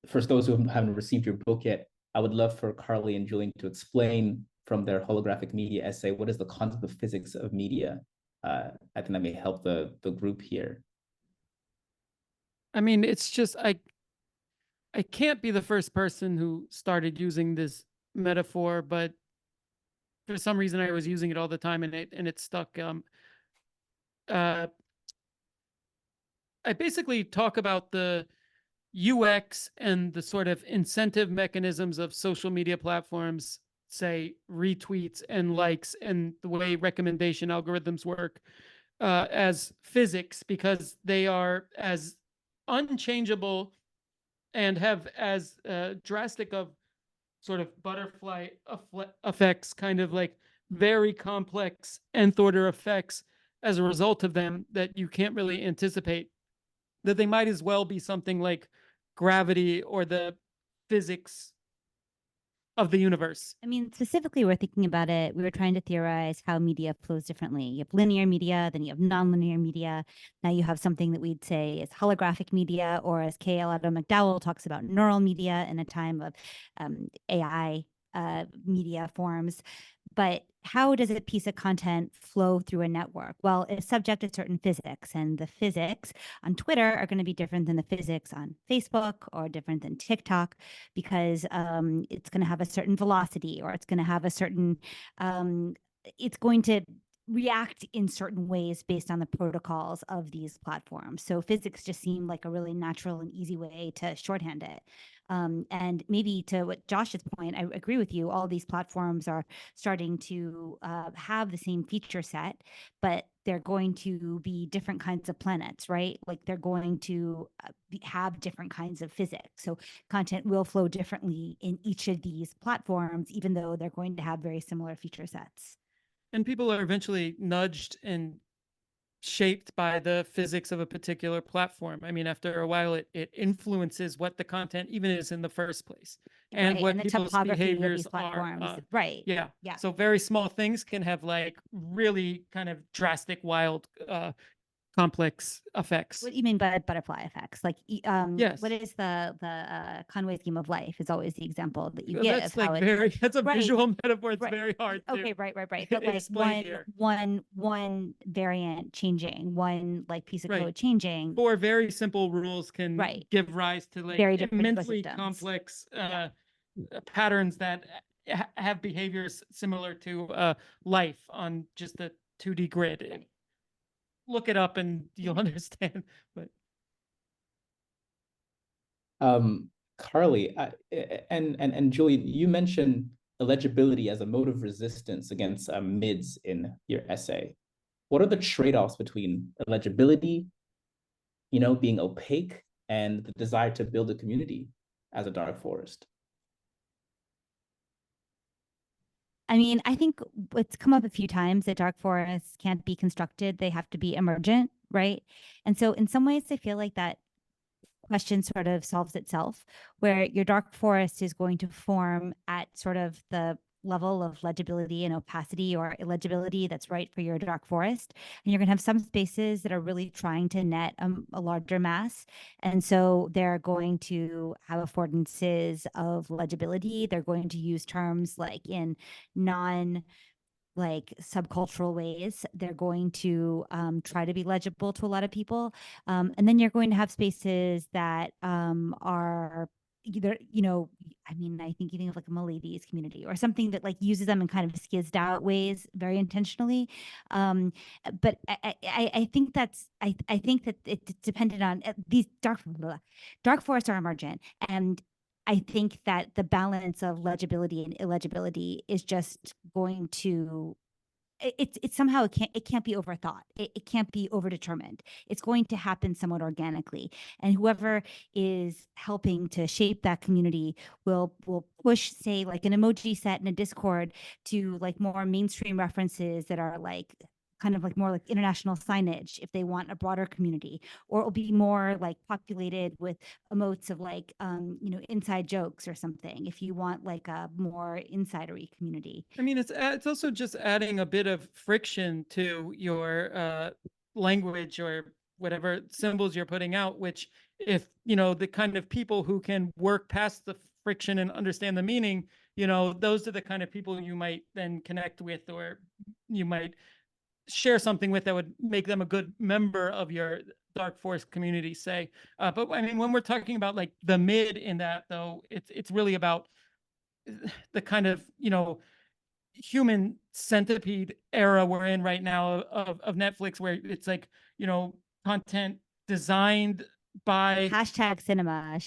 For those who haven't received your book yet, I would love for Carly and Julian to explain from their holographic media essay, what is the concept of physics of media? I think that may help the group here. I mean, it's just, I can't be the first person who started using this metaphor, but for some reason I was using it all the time and it stuck. I basically talk about the UX and the sort of incentive mechanisms of social media platforms, say retweets and likes, and the way recommendation algorithms work as physics, because they are as unchangeable and have as drastic of sort of butterfly effects, kind of like very complex nth order effects as a result of them, that you can't really anticipate, that they might as well be something like gravity or the physics of the universe. I mean, specifically, we're thinking about it. We were trying to theorize how media flows differently. You have linear media, then you have nonlinear media. Now you have something that we'd say is holographic media, or as K.L. Adam McDowell talks about, neural media in a time of AI media forms. But how does a piece of content flow through a network? Well, it's subject to certain physics, and the physics on Twitter are going to be different than the physics on Facebook or different than TikTok, because it's going to have a certain velocity, or it's going to have a certain, it's going to react in certain ways based on the protocols of these platforms. So physics just seemed like a really natural and easy way to shorthand it. And maybe to what Josh's point, I agree with you, all these platforms are starting to have the same feature set, but they're going to be different kinds of planets, right? Like they're going to have different kinds of physics. So content will flow differently in each of these platforms, even though they're going to have very similar feature sets. And people are eventually nudged and shaped by the physics of a particular platform. I mean, after a while, it influences what the content even is in the first place, and right, what and the people's behaviors are. Right. Yeah. Yeah. So very small things can have like really kind of drastic, wild, complex effects. What do you mean by butterfly effects? Like, Yes. what is the Conway scheme of life is always the example that you Well, give. that's like that's a right, visual metaphor. It's right. very hard to Okay, right. But like explain here. one variant changing, one like piece of code changing. 4 very simple rules can give rise to like Very different immensely ecosystems. complex patterns that have behaviors similar to life on just a 2D grid. Right. Look it up and you'll understand. But Carly and Julian, you mentioned illegibility as a mode of resistance against MIDs in your essay. What are the trade-offs between illegibility being opaque and the desire to build a community as a dark forest? I mean, I think it's come up a few times that dark forests can't be constructed. They have to be emergent, right? And so in some ways, I feel like that question sort of solves itself, where your dark forest is going to form at sort of the level of legibility and opacity or illegibility that's right for your dark forest. And you're going to have some spaces that are really trying to net a larger mass. And so they're going to have affordances of legibility. They're going to use terms like in non subcultural ways. They're going to try to be legible to a lot of people. And then you're going to have spaces that are either, I mean, I think even of like a Miladies community or something that like uses them in kind of skizzed out ways very intentionally. But I think I think that it's dependent on these dark forests are emergent. And I think that the balance of legibility and illegibility is just going to it's somehow it can't be overthought. It can't be overdetermined. It's going to happen somewhat organically. And whoever is helping to shape that community will push, say, like an emoji set in a Discord to like more mainstream references that are like kind of like more like international signage if they want a broader community, or it'll be more like populated with emotes of like inside jokes or something if you want like a more insidery community. I mean, it's also just adding a bit of friction to your language or whatever symbols you're putting out, which if the kind of people who can work past the friction and understand the meaning, those are the kind of people you might then connect with, or you might share something with that would make them a good member of your dark forest community, say. But I mean, when we're talking about like the mid in that, though, it's really about the kind of human centipede era we're in right now of Netflix, where it's like content designed by hashtag cinema.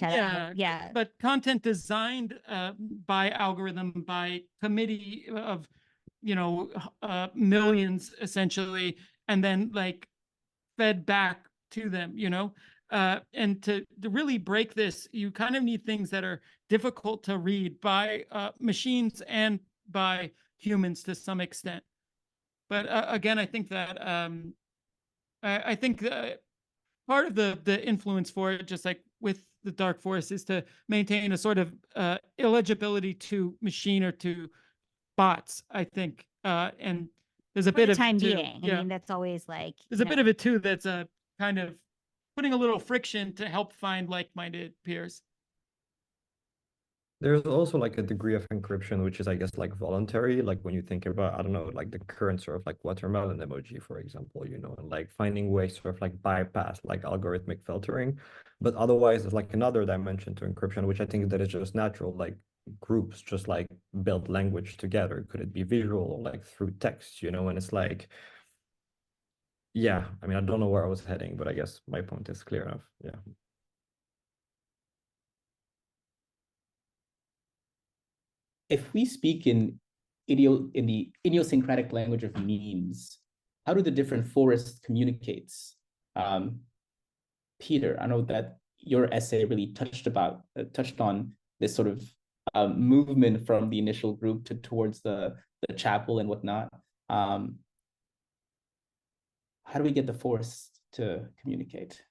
Yeah. But content designed by algorithm, by committee of millions essentially, and then like fed back to them, and to really break this, you kind of need things that are difficult to read by machines and by humans to some extent. But again, I think that I think part of the influence for it, just like with the dark forest, is to maintain a sort of illegibility to machine or to bots, I think. And there's a bit of time too, being. yeah. I mean, that's always like There's a bit of it too that's a kind of putting a little friction to help find like-minded peers. There's also like a degree of encryption, which is, I guess, like voluntary. Like when you think about, I don't know, like the current sort of like watermelon emoji, for example, and like finding ways to sort of like bypass like algorithmic filtering. But otherwise, there's like another dimension to encryption, which I think that is just natural. Like groups just like build language together. Could it be visual or like through text, and it's like, yeah, I mean, I don't know where I was heading, but I guess my point is clear enough. Yeah. If we speak in the idiosyncratic language of memes, how do the different forests communicate? Peter, I know that your essay really touched on this sort of movement from the initial group towards the chapel and whatnot. How do we get the forest to communicate?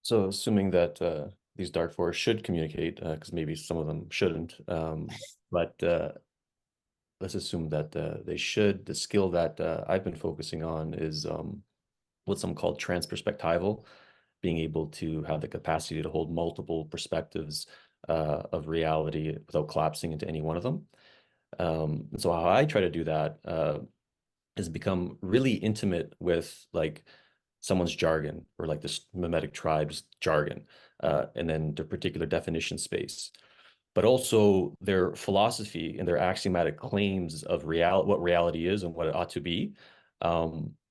So assuming that these dark forests should communicate, because maybe some of them shouldn't, but let's assume that they should. The skill that I've been focusing on is what some call transperspectival, being able to have the capacity to hold multiple perspectives of reality without collapsing into any one of them. And so how I try to do that is become really intimate with like someone's jargon, or like this mimetic tribe's jargon, and then their particular definition space, but also their philosophy and their axiomatic claims of what reality is and what it ought to be.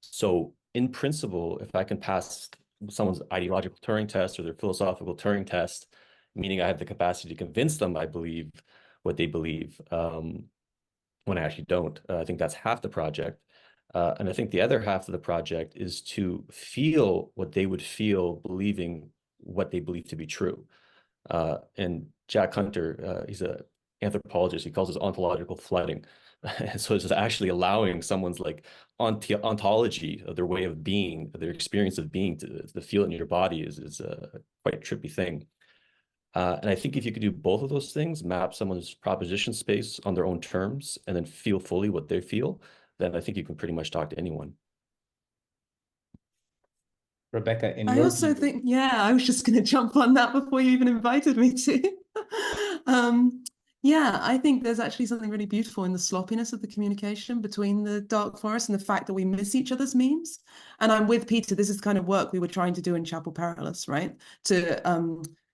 So in principle, if I can pass someone's ideological Turing test or their philosophical Turing test, meaning I have the capacity to convince them I believe what they believe, when I actually don't, I think that's half the project. And I think the other half of the project is to feel what they would feel believing what they believe to be true. And Jack Hunter, he's an anthropologist. He calls this ontological flooding. So it's actually allowing someone's like ontology of their way of being, their experience of being, to feel it in your body is a quite trippy thing. And I think if you could do both of those things, map someone's proposition space on their own terms, and then feel fully what they feel, then I think you can pretty much talk to anyone. Rebecca, in I your also view, think, yeah, I was just going to jump on that before you even invited me to. Yeah, I think there's actually something really beautiful in the sloppiness of the communication between the Dark Forest and the fact that we miss each other's memes. And I'm with Peter. This is the kind of work we were trying to do in Chapel Perilous, right?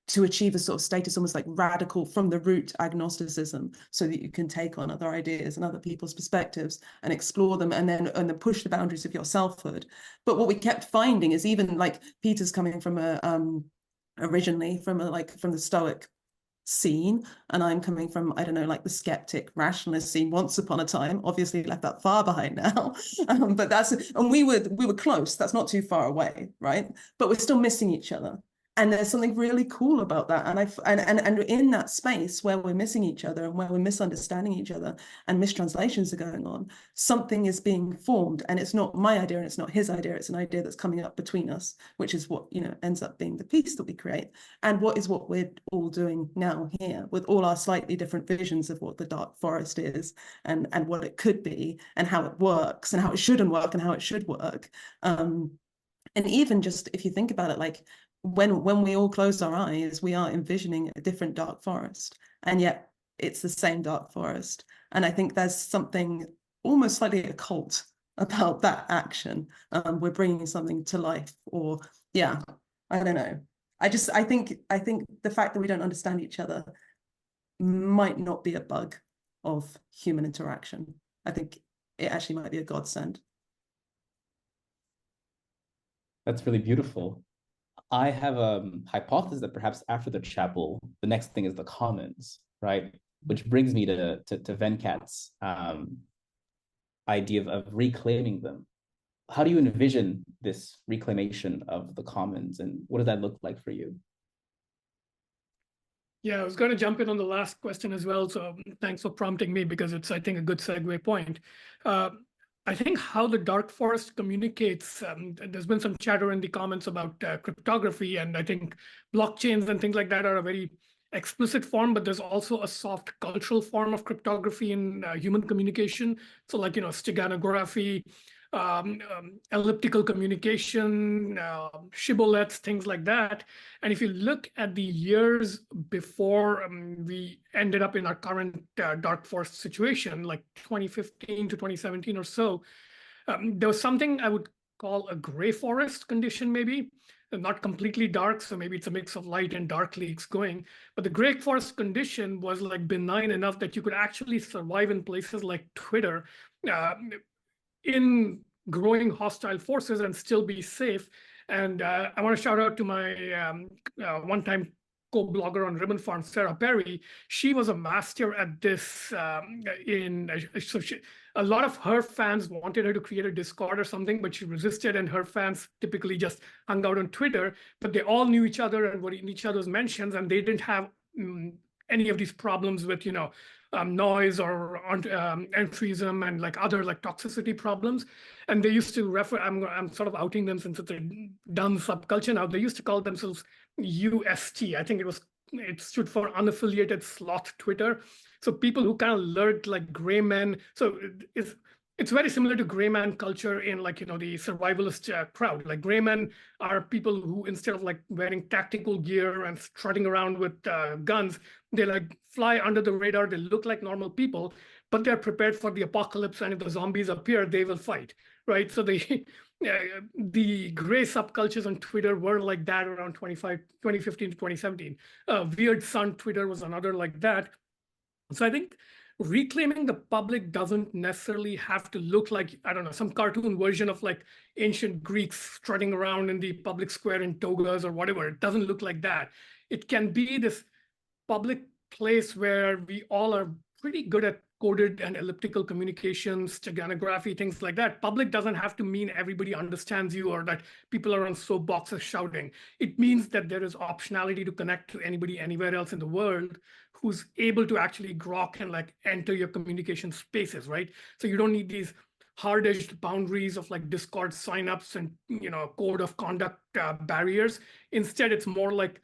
To achieve a sort of status almost like radical from the root agnosticism, so that you can take on other ideas and other people's perspectives and explore them, and then push the boundaries of your selfhood. But what we kept finding is, even like Peter's coming from originally from the Stoic scene, and I'm coming from, I don't know, like the skeptic rationalist scene once upon a time, obviously left that far behind now. But we were close, that's not too far away, right? But we're still missing each other. And there's something really cool about that. And in that space where we're missing each other and where we're misunderstanding each other and mistranslations are going on, something is being formed. And it's not my idea and it's not his idea. It's an idea that's coming up between us, which is what, ends up being the piece that we create. And what we're all doing now here, with all our slightly different visions of what the Dark Forest is and what it could be and how it works and how it shouldn't work and how it should work. And even just if you think about it, like, when we all close our eyes, we are envisioning a different Dark Forest, and yet it's the same Dark Forest. And I think there's something almost slightly occult about that action. We're bringing something to life, or yeah, I don't know. I think the fact that we don't understand each other might not be a bug of human interaction. I think it actually might be a godsend. that's really beautiful. I have a hypothesis that perhaps after the chapel, the next thing is the commons, right? Which brings me to Venkat's idea of reclaiming them. How do you envision this reclamation of the commons, and what does that look like for you? Yeah, I was going to jump in on the last question as well. So thanks for prompting me, because it's, I think, a good segue point. I think how the Dark Forest communicates, there's been some chatter in the comments about cryptography, and I think blockchains and things like that are a very explicit form, but there's also a soft cultural form of cryptography in human communication. So like, steganography, elliptical communication, shibboleths, things like that. And if you look at the years before we ended up in our current Dark Forest situation, like 2015 to 2017 or so, there was something I would call a gray forest condition, maybe. Not completely dark, so maybe it's a mix of light and dark leaks going. But the gray forest condition was like benign enough that you could actually survive in places like Twitter, in growing hostile forces and still be safe. And I want to shout out to my one-time co-blogger on Ribbon Farm, Sarah Perry. She was a master at this. A lot of her fans wanted her to create a Discord or something, but she resisted, and her fans typically just hung out on Twitter, but they all knew each other and were in each other's mentions, and they didn't have any of these problems with, noise or entryism and like other like toxicity problems. And they used to refer, I'm sort of outing them since it's a dumb subculture now. They used to call themselves UST. I think it stood for unaffiliated sloth Twitter. So people who kind of lurked like gray men. So it's very similar to gray man culture in like, the survivalist crowd. Like gray men are people who, instead of like wearing tactical gear and strutting around with guns, they like fly under the radar. They look like normal people, but they're prepared for the apocalypse. And if the zombies appear, they will fight, right? So the gray subcultures on Twitter were like that around 2015 to 2017. Weird Sun Twitter was another like that. So I think reclaiming the public doesn't necessarily have to look like, I don't know, some cartoon version of like ancient Greeks strutting around in the public square in togas or whatever. It doesn't look like that. It can be this public place where we all are pretty good at coded and elliptical communications, steganography, things like that. Public doesn't have to mean everybody understands you or that people are on soapboxes shouting. It means that there is optionality to connect to anybody anywhere else in the world who's able to actually grok and like enter your communication spaces, right? So you don't need these hard-edged boundaries of like Discord signups and code of conduct barriers. Instead, it's more like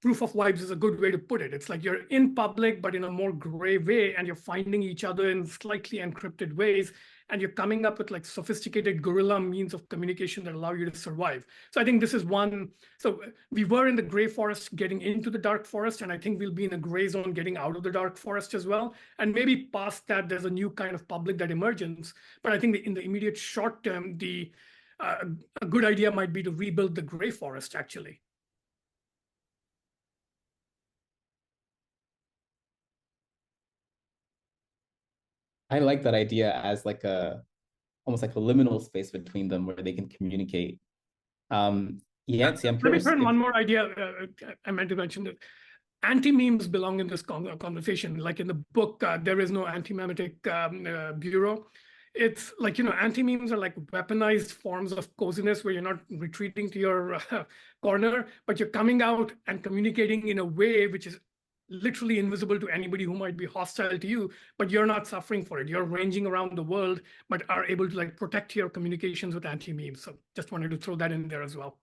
proof of vibes is a good way to put it. It's like you're in public, but in a more gray way, and you're finding each other in slightly encrypted ways, and you're coming up with like sophisticated guerrilla means of communication that allow you to survive. So I think this is one. So we were in the gray forest getting into the dark forest, and I think we'll be in a gray zone getting out of the dark forest as well. And maybe past that, there's a new kind of public that emerges. But I think in the immediate short term, a good idea might be to rebuild the gray forest, actually. I like that idea as like almost like a liminal space between them where they can communicate. Yancey, I'm Let me curious. turn one more idea. I meant to mention that anti-memes belong in this conversation. Like in the book, there is no anti-memetic bureau. It's like, anti-memes are like weaponized forms of coziness where you're not retreating to your corner, but you're coming out and communicating in a way which is literally invisible to anybody who might be hostile to you, but you're not suffering for it. You're ranging around the world, but are able to like protect your communications with anti-memes. So just wanted to throw that in there as well.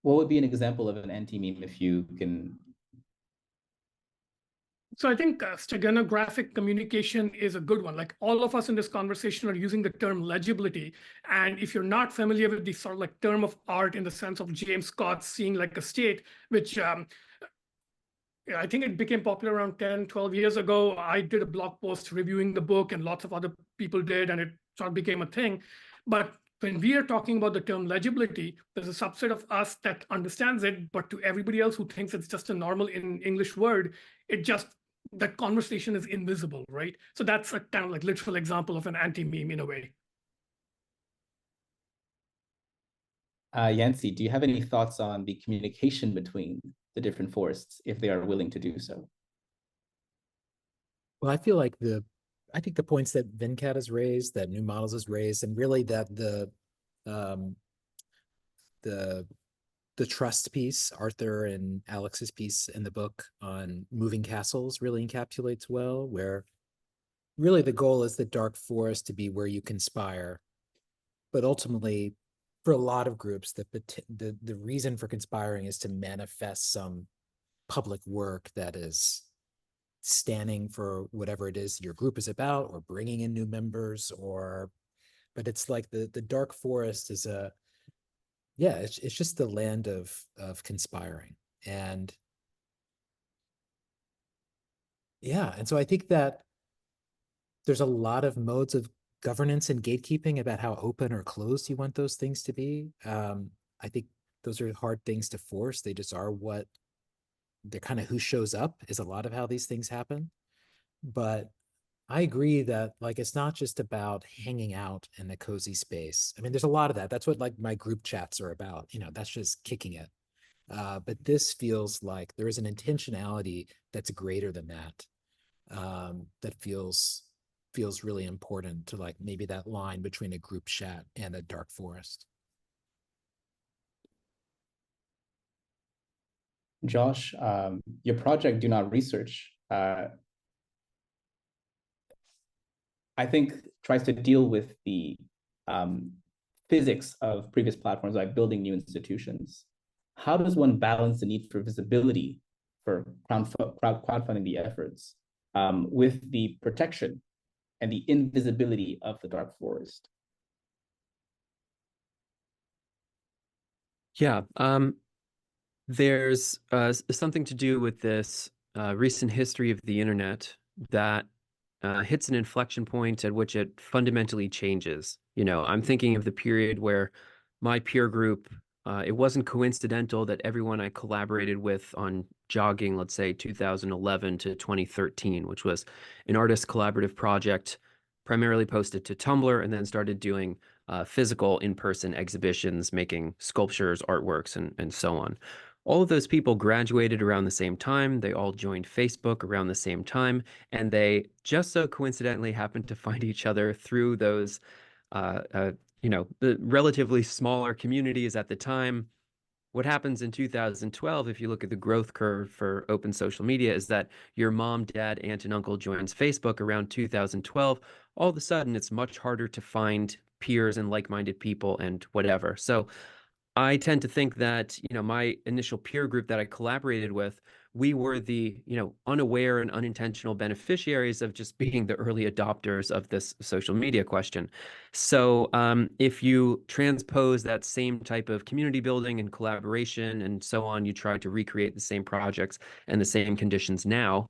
What would be an example of an anti-meme if you can? So I think steganographic communication is a good one. Like all of us in this conversation are using the term legibility. And if you're not familiar with the sort of like term of art in the sense of James Scott seeing like a state, which I think it became popular around 10, 12 years ago. I did a blog post reviewing the book and lots of other people did, and it sort of became a thing. But when we are talking about the term legibility, there's a subset of us that understands it, but to everybody else who thinks it's just a normal English word, that conversation is invisible, right? So that's a kind of like literal example of an anti-meme in a way. Yancey, do you have any thoughts on the communication between the different forests if they are willing to do so? Well, I feel like I think the points that Venkat has raised, that New Models has raised, and really that the trust piece, Arthur and Alex's piece in the book on moving castles really encapsulates well, where really the goal is the dark forest to be where you conspire. But ultimately, for a lot of groups, the reason for conspiring is to manifest some public work that is standing for whatever it is your group is about, or bringing in new members, but it's like the dark forest is it's just the land of conspiring. And so I think that there's a lot of modes of governance and gatekeeping about how open or closed you want those things to be. I think those are hard things to force. They just are what they're kind of who shows up is a lot of how these things happen. But I agree that like it's not just about hanging out in a cozy space. I mean, there's a lot of that. That's what like my group chats are about. That's just kicking it. But this feels like there is an intentionality that's greater than that. That feels really important to like maybe that line between a group chat and a dark forest. Josh, your project, Do Not Research, I think tries to deal with the physics of previous platforms, like building new institutions. How does one balance the need for visibility for crowdfunding the efforts with the protection and the invisibility of the dark forest? Yeah, there's something to do with this recent history of the internet that hits an inflection point at which it fundamentally changes. I'm thinking of the period where my peer group, it wasn't coincidental that everyone I collaborated with on jogging, let's say 2011 to 2013, which was an artist collaborative project, primarily posted to Tumblr, and then started doing physical in-person exhibitions, making sculptures, artworks, and so on. All of those people graduated around the same time. They all joined Facebook around the same time, and they just so coincidentally happened to find each other through those, the relatively smaller communities at the time. What happens in 2012, if you look at the growth curve for open social media, is that your mom, dad, aunt, and uncle joins Facebook around 2012. All of a sudden, it's much harder to find peers and like-minded people and whatever. So I tend to think that, my initial peer group that I collaborated with, we were the, unaware and unintentional beneficiaries of just being the early adopters of this social media question. So if you transpose that same type of community building and collaboration and so on, you try to recreate the same projects and the same conditions now,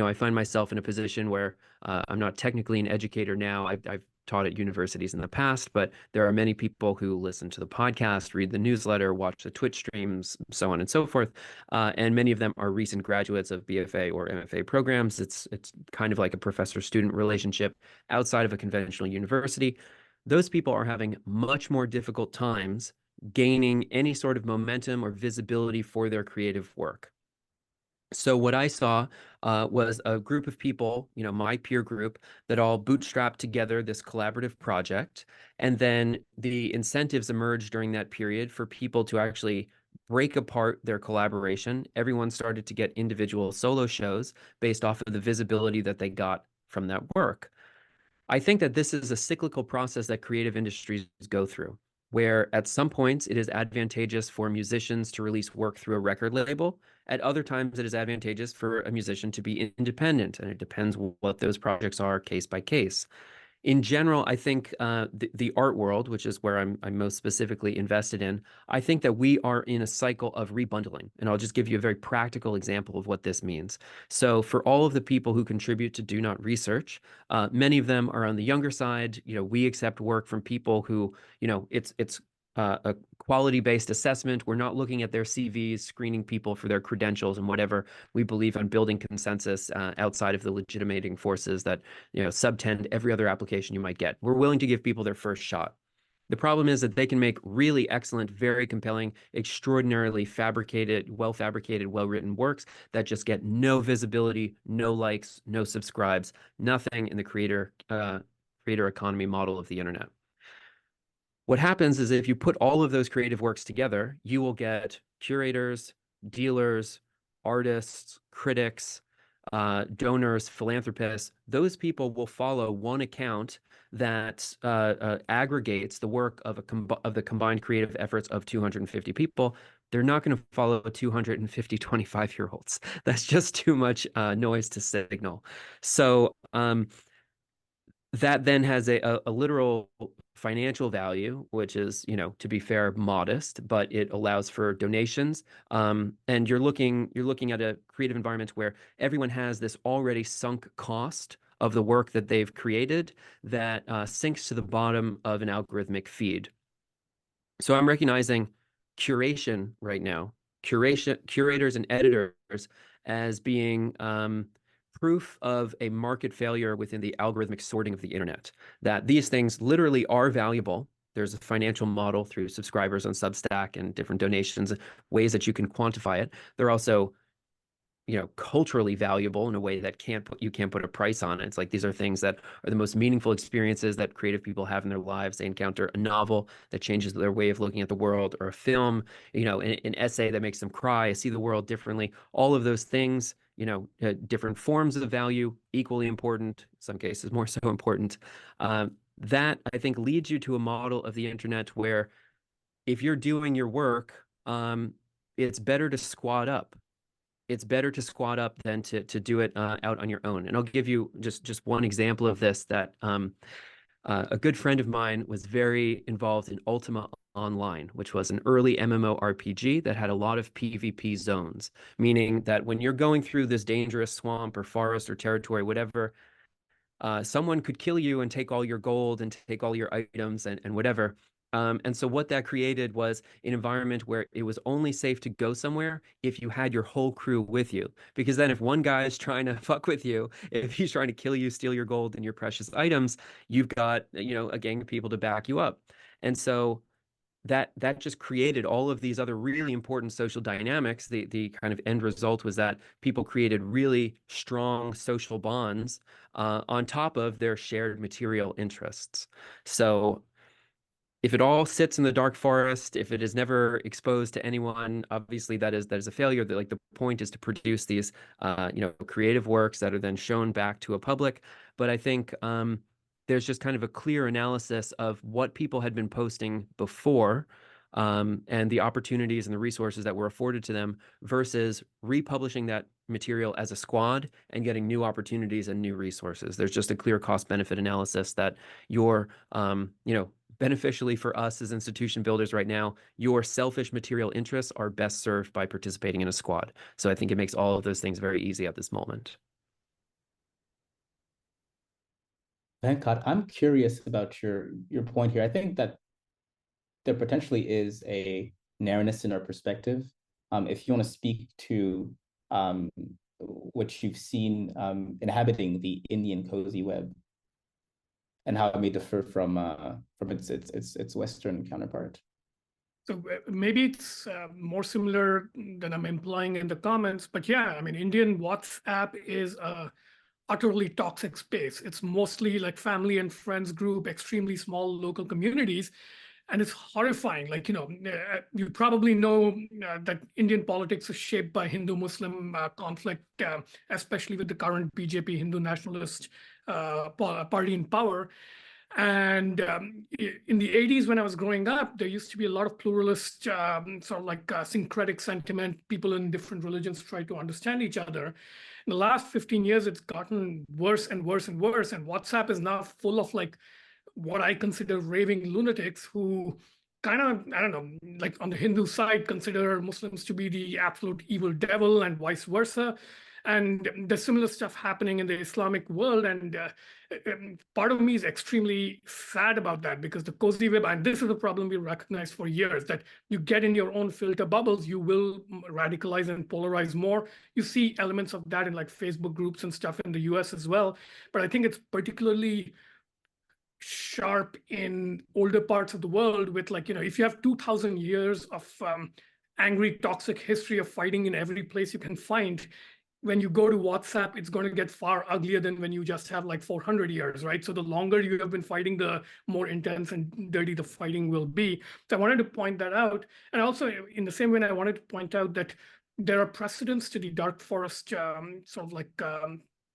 I find myself in a position where I'm not technically an educator now. I've taught at universities in the past, but there are many people who listen to the podcast, read the newsletter, watch the Twitch streams, so on and so forth. And many of them are recent graduates of BFA or MFA programs. It's kind of like a professor-student relationship outside of a conventional university. Those people are having much more difficult times gaining any sort of momentum or visibility for their creative work. So what I saw was a group of people, my peer group, that all bootstrapped together this collaborative project. And then the incentives emerged during that period for people to actually break apart their collaboration. Everyone started to get individual solo shows based off of the visibility that they got from that work. I think that this is a cyclical process that creative industries go through, where at some points it is advantageous for musicians to release work through a record label. At other times, it is advantageous for a musician to be independent, and it depends what those projects are case by case. In general, I think the art world, which is where I'm most specifically invested in, I think that we are in a cycle of rebundling. And I'll just give you a very practical example of what this means. So for all of the people who contribute to Do Not Research, many of them are on the younger side. We accept work from people who, it's a quality-based assessment. We're not looking at their CVs, screening people for their credentials and whatever. We believe on building consensus outside of the legitimating forces that, subtend every other application you might get. We're willing to give people their first shot. The problem is that they can make really excellent, very compelling, extraordinarily fabricated, well-written works that just get no visibility, no likes, no subscribes, nothing in the creator economy model of the internet. What happens is if you put all of those creative works together, you will get curators, dealers, artists, critics, donors, philanthropists. Those people will follow one account that aggregates the work of the combined creative efforts of 250 people. They're not going to follow 250 25-year-olds. That's just too much noise to signal. So that then has a literal financial value, which is, to be fair, modest, but it allows for donations. And you're looking at a creative environment where everyone has this already sunk cost of the work that they've created that sinks to the bottom of an algorithmic feed. So I'm recognizing curation right now, curators and editors as being proof of a market failure within the algorithmic sorting of the internet, that these things literally are valuable. There's a financial model through subscribers on Substack and different donations, ways that you can quantify it. They're also, culturally valuable in a way that you can't put a price on it. It's like these are things that are the most meaningful experiences that creative people have in their lives. They encounter a novel that changes their way of looking at the world, or a film, an essay that makes them cry, see the world differently. All of those things, different forms of value, equally important, in some cases more so important. That, I think, leads you to a model of the internet where if you're doing your work, it's better to squat up. It's better to squat up than to do it out on your own. And I'll give you just one example of this, that a good friend of mine was very involved in Ultima Online, which was an early MMORPG that had a lot of PvP zones, meaning that when you're going through this dangerous swamp or forest or territory, whatever, someone could kill you and take all your gold and take all your items and whatever. And so what that created was an environment where it was only safe to go somewhere if you had your whole crew with you. Because then if one guy is trying to fuck with you, if he's trying to kill you, steal your gold and your precious items, you've got, a gang of people to back you up. And so that just created all of these other really important social dynamics. The kind of end result was that people created really strong social bonds on top of their shared material interests. So if it all sits in the dark forest, if it is never exposed to anyone, obviously that is a failure. Like the point is to produce these creative works that are then shown back to a public. But I think there's just kind of a clear analysis of what people had been posting before, and the opportunities and the resources that were afforded to them versus republishing that material as a squad and getting new opportunities and new resources. There's just a clear cost benefit analysis that your beneficially for us as institution builders right now, your selfish material interests are best served by participating in a squad. So I think it makes all of those things very easy at this moment. Venkat, I'm curious about your point here. I think that there potentially is a narrowness in our perspective. If you want to speak to what you've seen inhabiting the Indian cozy web, and how it may differ from its Western counterpart. So maybe it's more similar than I'm implying in the comments, but yeah, I mean, Indian WhatsApp is a utterly toxic space. It's mostly like family and friends group, extremely small local communities. And it's horrifying. Like, you probably know that Indian politics is shaped by Hindu-Muslim conflict, especially with the current BJP Hindu nationalist party in power. And in the 80s, when I was growing up, there used to be a lot of pluralist, sort of like syncretic sentiment. People in different religions try to understand each other. In the last 15 years, it's gotten worse and worse and worse. And WhatsApp is now full of like what I consider raving lunatics who kind of, I don't know, like on the Hindu side, consider Muslims to be the absolute evil devil and vice versa. And there's similar stuff happening in the Islamic world. And part of me is extremely sad about that, because the cozy web, and this is a problem we recognized for years, that you get in your own filter bubbles, you will radicalize and polarize more. You see elements of that in like Facebook groups and stuff in the US as well. But I think it's particularly sharp in older parts of the world with like, if you have 2000 years of angry, toxic history of fighting in every place you can find, when you go to WhatsApp, it's going to get far uglier than when you just have like 400 years, right? So the longer you have been fighting, the more intense and dirty the fighting will be. So I wanted to point that out. And also in the same way, I wanted to point out that there are precedents to the dark forest sort of like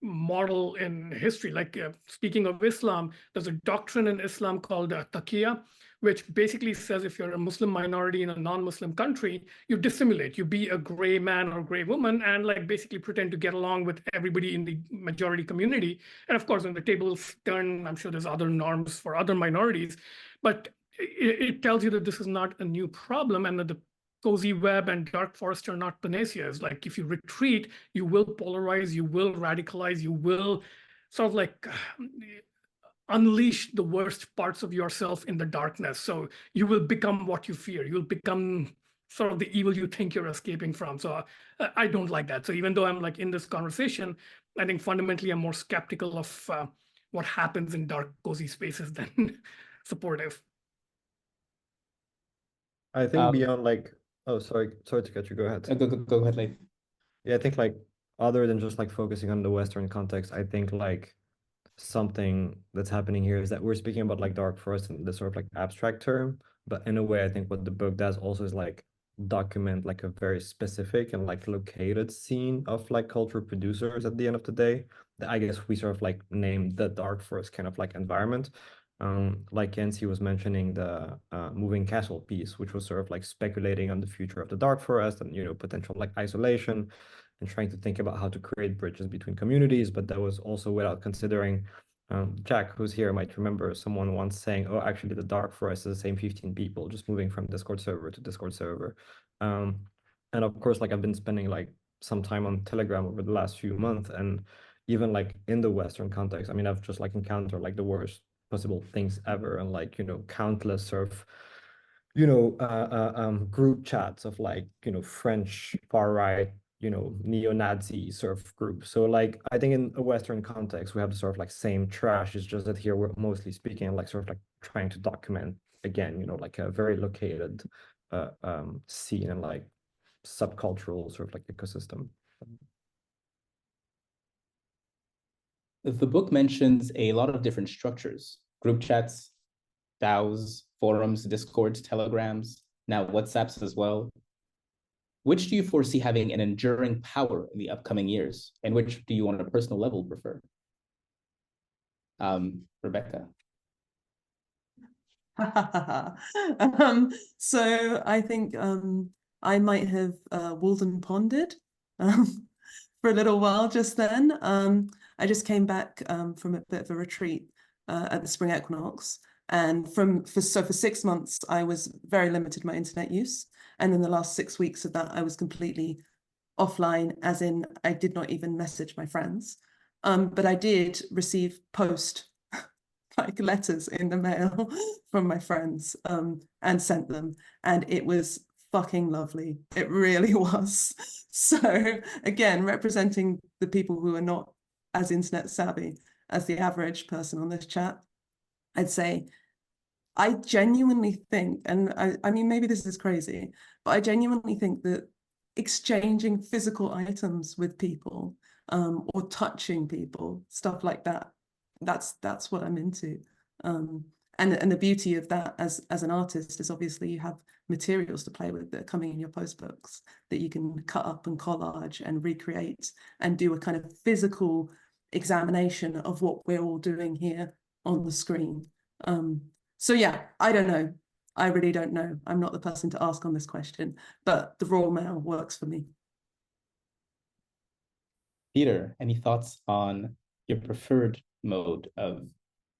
model in history. Like speaking of Islam, there's a doctrine in Islam called taqiyya, which basically says if you're a Muslim minority in a non-Muslim country, you dissimulate, you be a gray man or gray woman and like basically pretend to get along with everybody in the majority community. And of course, when the tables turn, I'm sure there's other norms for other minorities, but it tells you that this is not a new problem and that the cozy web and dark forest are not panaceas. Like if you retreat, you will polarize, you will radicalize, you will sort of like unleash the worst parts of yourself in the darkness. So you will become what you fear. You'll become sort of the evil you think you're escaping from. So I don't like that. So even though I'm like in this conversation, I think fundamentally I'm more skeptical of what happens in dark, cozy spaces than supportive. I think beyond like, oh, sorry to cut you. Go ahead. Go ahead, Leith. Yeah, I think like other than just like focusing on the Western context, I think like something that's happening here is that we're speaking about like dark forest and this sort of like abstract term, but in a way, I think what the book does also is like document like a very specific and like located scene of like cultural producers at the end of the day that I guess we sort of like named the dark forest kind of like environment. Like Yancey was mentioning the moving castle piece, which was sort of like speculating on the future of the dark forest and potential like isolation and trying to think about how to create bridges between communities, but that was also without considering Jack, who's here, might remember someone once saying, oh, actually the dark forest is the same 15 people just moving from Discord server to Discord server. And of course, like I've been spending like some time on Telegram over the last few months, and even like in the Western context, I mean, I've just like encountered like the worst possible things ever, and like countless sort of group chats of like French far right neo-Nazi sort of group. So like I think in a Western context we have the sort of like same trash. It's just that here we're mostly speaking like sort of like trying to document again, you know, like a very located scene and like subcultural sort of like ecosystem. The book mentions a lot of different structures: group chats, DAOs, forums, Discords, Telegrams, now WhatsApps as well. Which do you foresee having an enduring power in the upcoming years? And which do you on a personal level prefer? Rebecca. So I think I might have Walden Ponded for a little while just then. I just came back from a bit of a retreat at the spring equinox. And for 6 months, I was very limited in my internet use. And in the last 6 weeks of that, I was completely offline, as in I did not even message my friends. But I did receive like letters in the mail from my friends and sent them. And it was fucking lovely. It really was. So again, representing the people who are not as internet savvy as the average person on this chat, I'd say I genuinely think, and I mean, maybe this is crazy, but I genuinely think that exchanging physical items with people or touching people, stuff like that, that's what I'm into. And the beauty of that as an artist is obviously you have materials to play with that are coming in your post books that you can cut up and collage and recreate and do a kind of physical examination of what we're all doing here on the screen. So yeah, I don't know. I really don't know. I'm not the person to ask on this question, but the raw mail works for me. Peter, any thoughts on your preferred mode of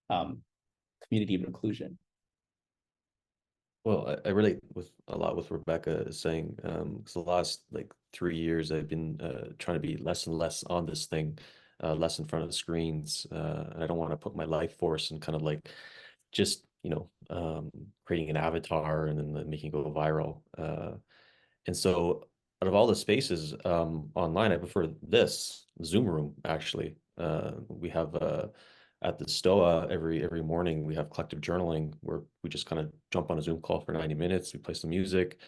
community reclusion? Well, I relate with a lot with Rebecca is saying, because the last like 3 years I've been trying to be less and less on this thing, less in front of the screens. And I don't want to put my life force and kind of like just, you know, creating an avatar and then making it go viral. And so out of all the spaces online, I prefer this Zoom room, actually. We have at the Stoa every morning, we have collective journaling where we just kind of jump on a Zoom call for 90 minutes. We play some music.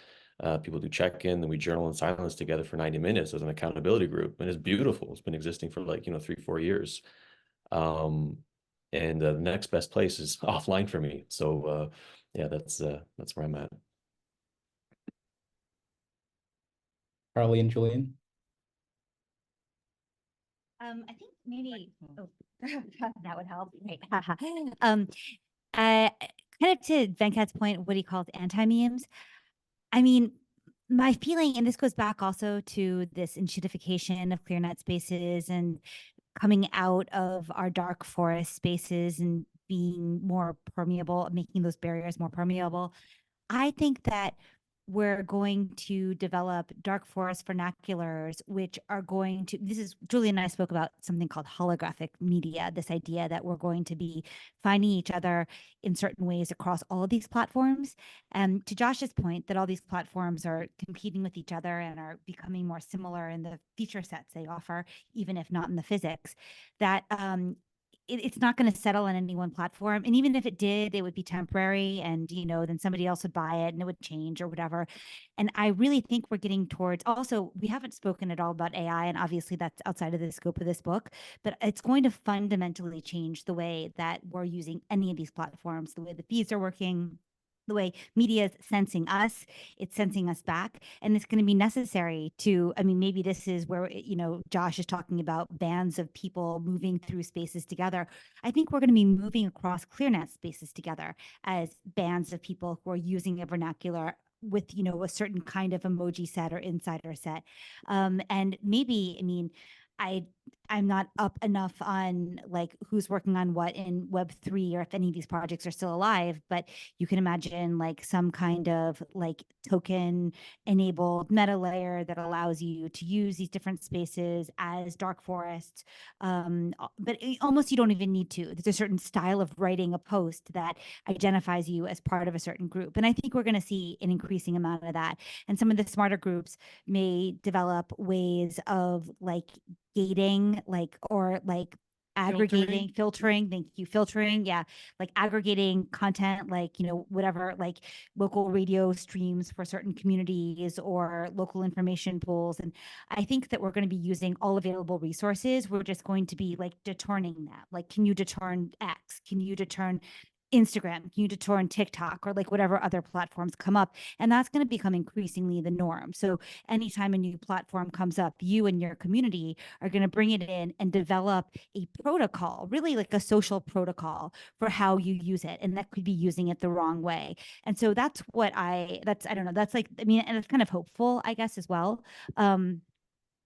People do check-in, then we journal in silence together for 90 minutes as an accountability group. And it's beautiful. It's been existing for like, 3-4 years. And the next best place is offline for me. So yeah, that's where I'm at. Carly and Julian? I think maybe that would help. Right. Kind of to Venkat's point, what he calls anti-memes. I mean, my feeling, and this goes back also to this enshittification of ClearNet spaces and coming out of our dark forest spaces and being more permeable, making those barriers more permeable. I think that we're going to develop dark forest vernaculars, which are going to, this is, Julie and I spoke about something called holographic media, this idea that we're going to be finding each other in certain ways across all of these platforms. And to Josh's point, that all these platforms are competing with each other and are becoming more similar in the feature sets they offer, even if not in the physics, that it's not going to settle on any one platform. And even if it did, it would be temporary and, then somebody else would buy it and it would change or whatever. And I really think we're getting towards, also, we haven't spoken at all about AI, and obviously that's outside of the scope of this book, but it's going to fundamentally change the way that we're using any of these platforms, the way the feeds are working, the way media is sensing us, it's sensing us back. And it's going to be necessary to, maybe this is where, Josh is talking about bands of people moving through spaces together. I think we're going to be moving across ClearNet spaces together as bands of people who are using a vernacular with, a certain kind of emoji set or insider set. And maybe, I'm not up enough on like who's working on what in Web3 or if any of these projects are still alive, but you can imagine like some kind of like token enabled meta layer that allows you to use these different spaces as dark forests. But almost you don't even need to. There's a certain style of writing a post that identifies you as part of a certain group. And I think we're going to see an increasing amount of that. And some of the smarter groups may develop ways of like gating, aggregating, filtering, thank you, filtering, yeah, like aggregating content, like, you know, whatever, like local radio streams for certain communities or local information pools. And I think that we're going to be using all available resources. We're just going to be like deterring that. Like, can you determine X? Can you determine Instagram? Can you determine TikTok or like whatever other platforms come up? And that's going to become increasingly the norm. So anytime a new platform comes up, you and your community are going to bring it in and develop a protocol, really like a social protocol for how you use it. And that could be using it the wrong way. And so that's what I don't know, that's like, I mean, and it's kind of hopeful, I guess, as well.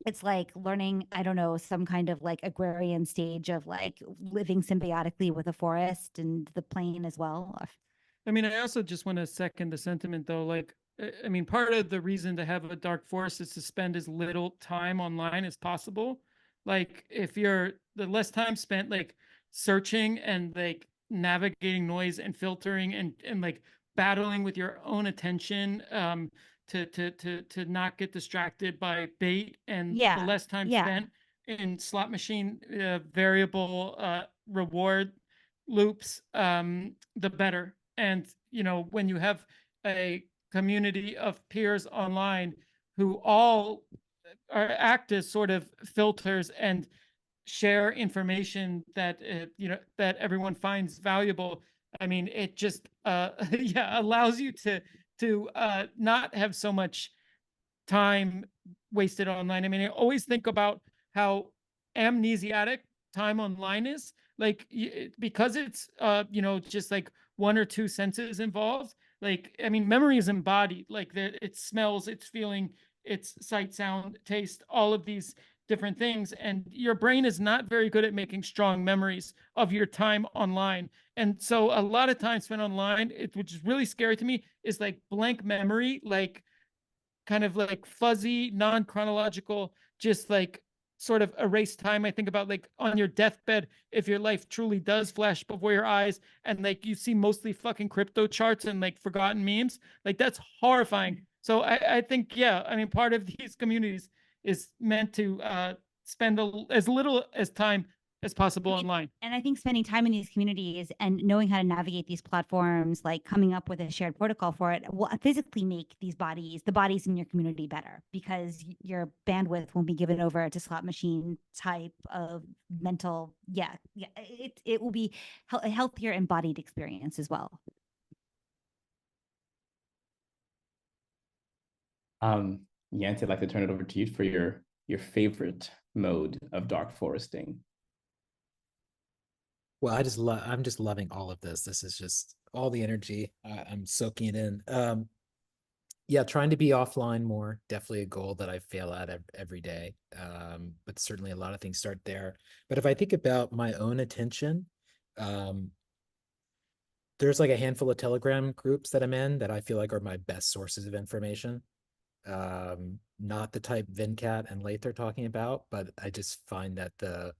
It's like learning, I don't know, some kind of like agrarian stage of like living symbiotically with a forest and the plain as well. I mean, I also just want to second the sentiment though. Like, I mean, part of the reason to have a dark forest is to spend as little time online as possible. Like, if you're the less time spent like searching and like navigating noise and filtering and like battling with your own attention, to not get distracted by bait, and the less time spent in slot machine variable reward loops, the better. And you know, when you have a community of peers online who all act as sort of filters and share information that you know, that everyone finds valuable, I mean, it just yeah, allows you to not have so much time wasted online. I mean, I always think about how amnesiac time online is, like, because it's you know, just like one or two senses involved. Like, I mean, memory is embodied, like that, it smells, it's feeling, it's sight, sound, taste, all of these different things. And your brain is not very good at making strong memories of your time online. And so a lot of time spent online, which is really scary to me, is like blank memory, like kind of like fuzzy, non-chronological, just like sort of erased time. I think about like on your deathbed, if your life truly does flash before your eyes and like you see mostly fucking crypto charts and like forgotten memes, like that's horrifying. So I think, yeah, I mean, part of these communities is meant to spend as little as time as possible online. And I think spending time in these communities and knowing how to navigate these platforms, like coming up with a shared protocol for it, will physically make the bodies in your community better, because your bandwidth won't be given over to slot machine type of mental. It will be a healthier embodied experience as well. Yancey, I'd like to turn it over to you for your favorite mode of dark foresting. Well, I'm just loving all of this. This is just all the energy. I'm soaking it in. Yeah, trying to be offline more, definitely a goal that I fail at every day. But certainly a lot of things start there. But if I think about my own attention, there's like a handful of Telegram groups that I'm in that I feel like are my best sources of information. Not the type Venkat and Leith are talking about, but I just find that the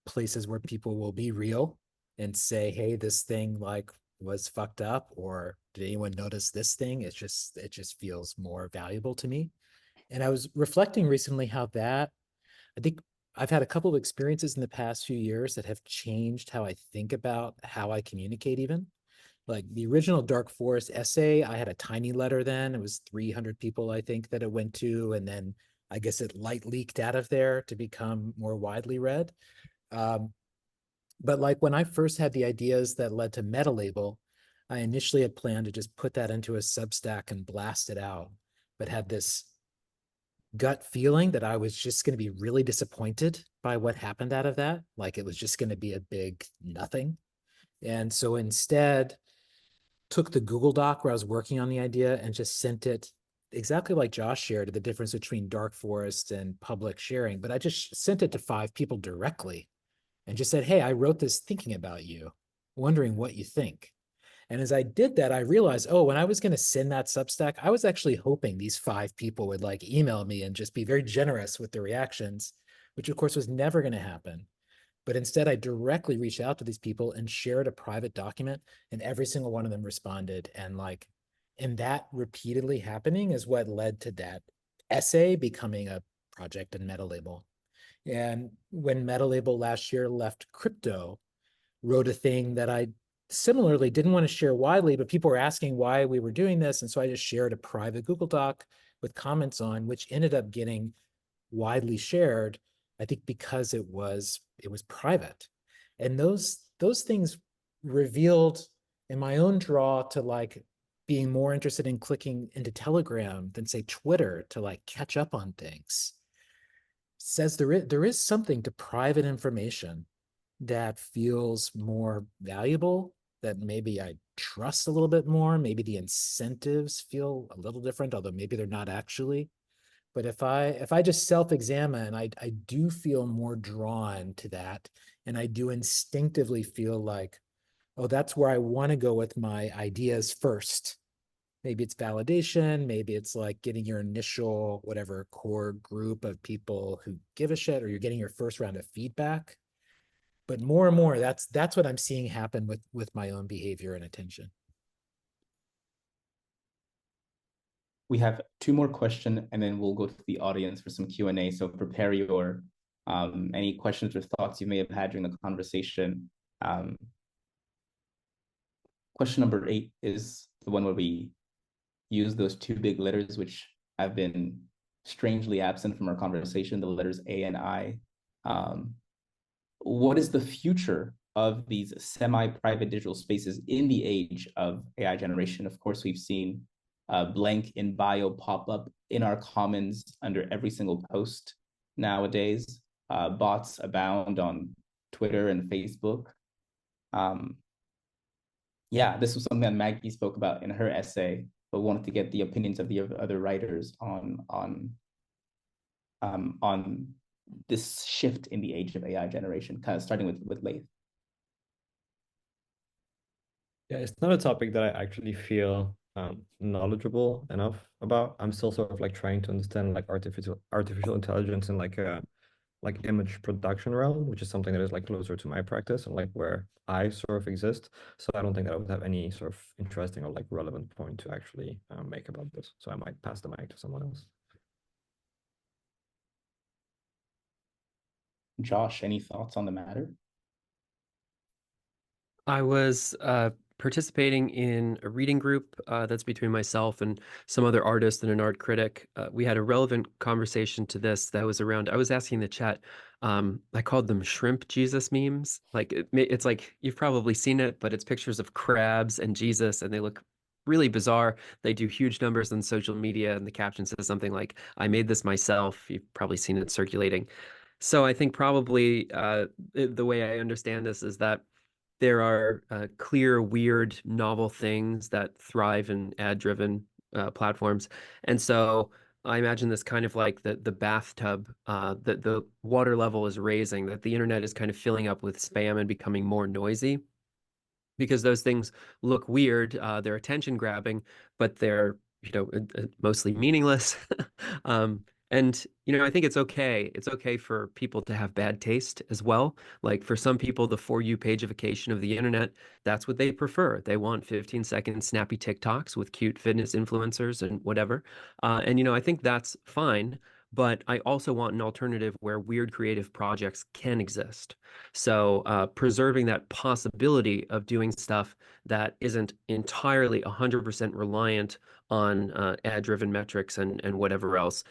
places where people will be real and say, hey, this thing like was fucked up, or did anyone notice this thing? It just feels more valuable to me. And I was reflecting recently how that, I think I've had a couple of experiences in the past few years that have changed how I think about how I communicate even. Like the original Dark Forest essay, I had a tiny letter then. It was 300 people, I think, that it went to. And then I guess it light leaked out of there to become more widely read. But like when I first had the ideas that led to Meta Label, I initially had planned to just put that into a Substack and blast it out, but had this gut feeling that I was just going to be really disappointed by what happened out of that. Like it was just going to be a big nothing. And so instead took the Google Doc where I was working on the idea and just sent it exactly like Josh shared, the difference between dark forest and public sharing. But I just sent it to 5 people directly and just said, hey, I wrote this thinking about you, wondering what you think. And as I did that, I realized, oh, when I was going to send that Substack, I was actually hoping these 5 people would like email me and just be very generous with their reactions, which of course was never going to happen. But instead, I directly reached out to these people and shared a private document, and every single one of them responded. And that repeatedly happening is what led to that essay becoming a project and Meta Label. And when Meta Label last year left crypto, wrote a thing that I similarly didn't want to share widely, but people were asking why we were doing this. And so I just shared a private Google Doc with comments on, which ended up getting widely shared, I think because it was private. And those things revealed in my own draw to like being more interested in clicking into Telegram than say Twitter to like catch up on things, says there is something to private information that feels more valuable, that maybe I trust a little bit more. Maybe the incentives feel a little different, although maybe they're not actually. But if I just self-examine, I do feel more drawn to that. And I do instinctively feel like, oh, that's where I want to go with my ideas first. Maybe it's validation, maybe it's like getting your initial, whatever, core group of people who give a shit, or you're getting your first round of feedback. But more and more, that's what I'm seeing happen with my own behavior and attention. We have two more questions, and then we'll go to the audience for some Q&A. So prepare your any questions or thoughts you may have had during the conversation. Question number 8 is the one where we use those two big letters, which have been strangely absent from our conversation, the letters A and I. What is the future of these semi-private digital spaces in the age of AI generation? Of course, we've seen blank in bio pop up in our comments under every single post nowadays. Bots abound on Twitter and Facebook. Yeah, this was something that Maggie spoke about in her essay, but wanted to get the opinions of the other writers on this shift in the age of AI generation, kind of starting with Leith. Yeah, it's not a topic that I actually feel knowledgeable enough about. I'm still sort of like trying to understand like artificial intelligence in like a image production realm, which is something that is like closer to my practice and like where I sort of exist. So I don't think that I would have any sort of interesting or like relevant point to actually make about this. So I might pass the mic to someone else. Josh, any thoughts on the matter? I was participating in a reading group that's between myself and some other artist and an art critic. We had a relevant conversation to this that was around, I was asking the chat, I called them shrimp Jesus memes. Like it's like, you've probably seen it, but it's pictures of crabs and Jesus, and they look really bizarre. They do huge numbers on social media, and the caption says something like, I made this myself. You've probably seen it circulating. So I think probably the way I understand this is that there are clear, weird, novel things that thrive in ad-driven platforms. And so I imagine this kind of like the bathtub, that the water level is raising, that the internet is kind of filling up with spam and becoming more noisy, because those things look weird. They're attention grabbing, but they're, mostly meaningless. And, I think it's okay. It's okay for people to have bad taste as well. Like for some people, the For You pageification of the internet, that's what they prefer. They want 15-second snappy TikToks with cute fitness influencers and whatever. And, I think that's fine. But I also want an alternative where weird creative projects can exist. So preserving that possibility of doing stuff that isn't entirely 100% reliant on ad-driven metrics and whatever else.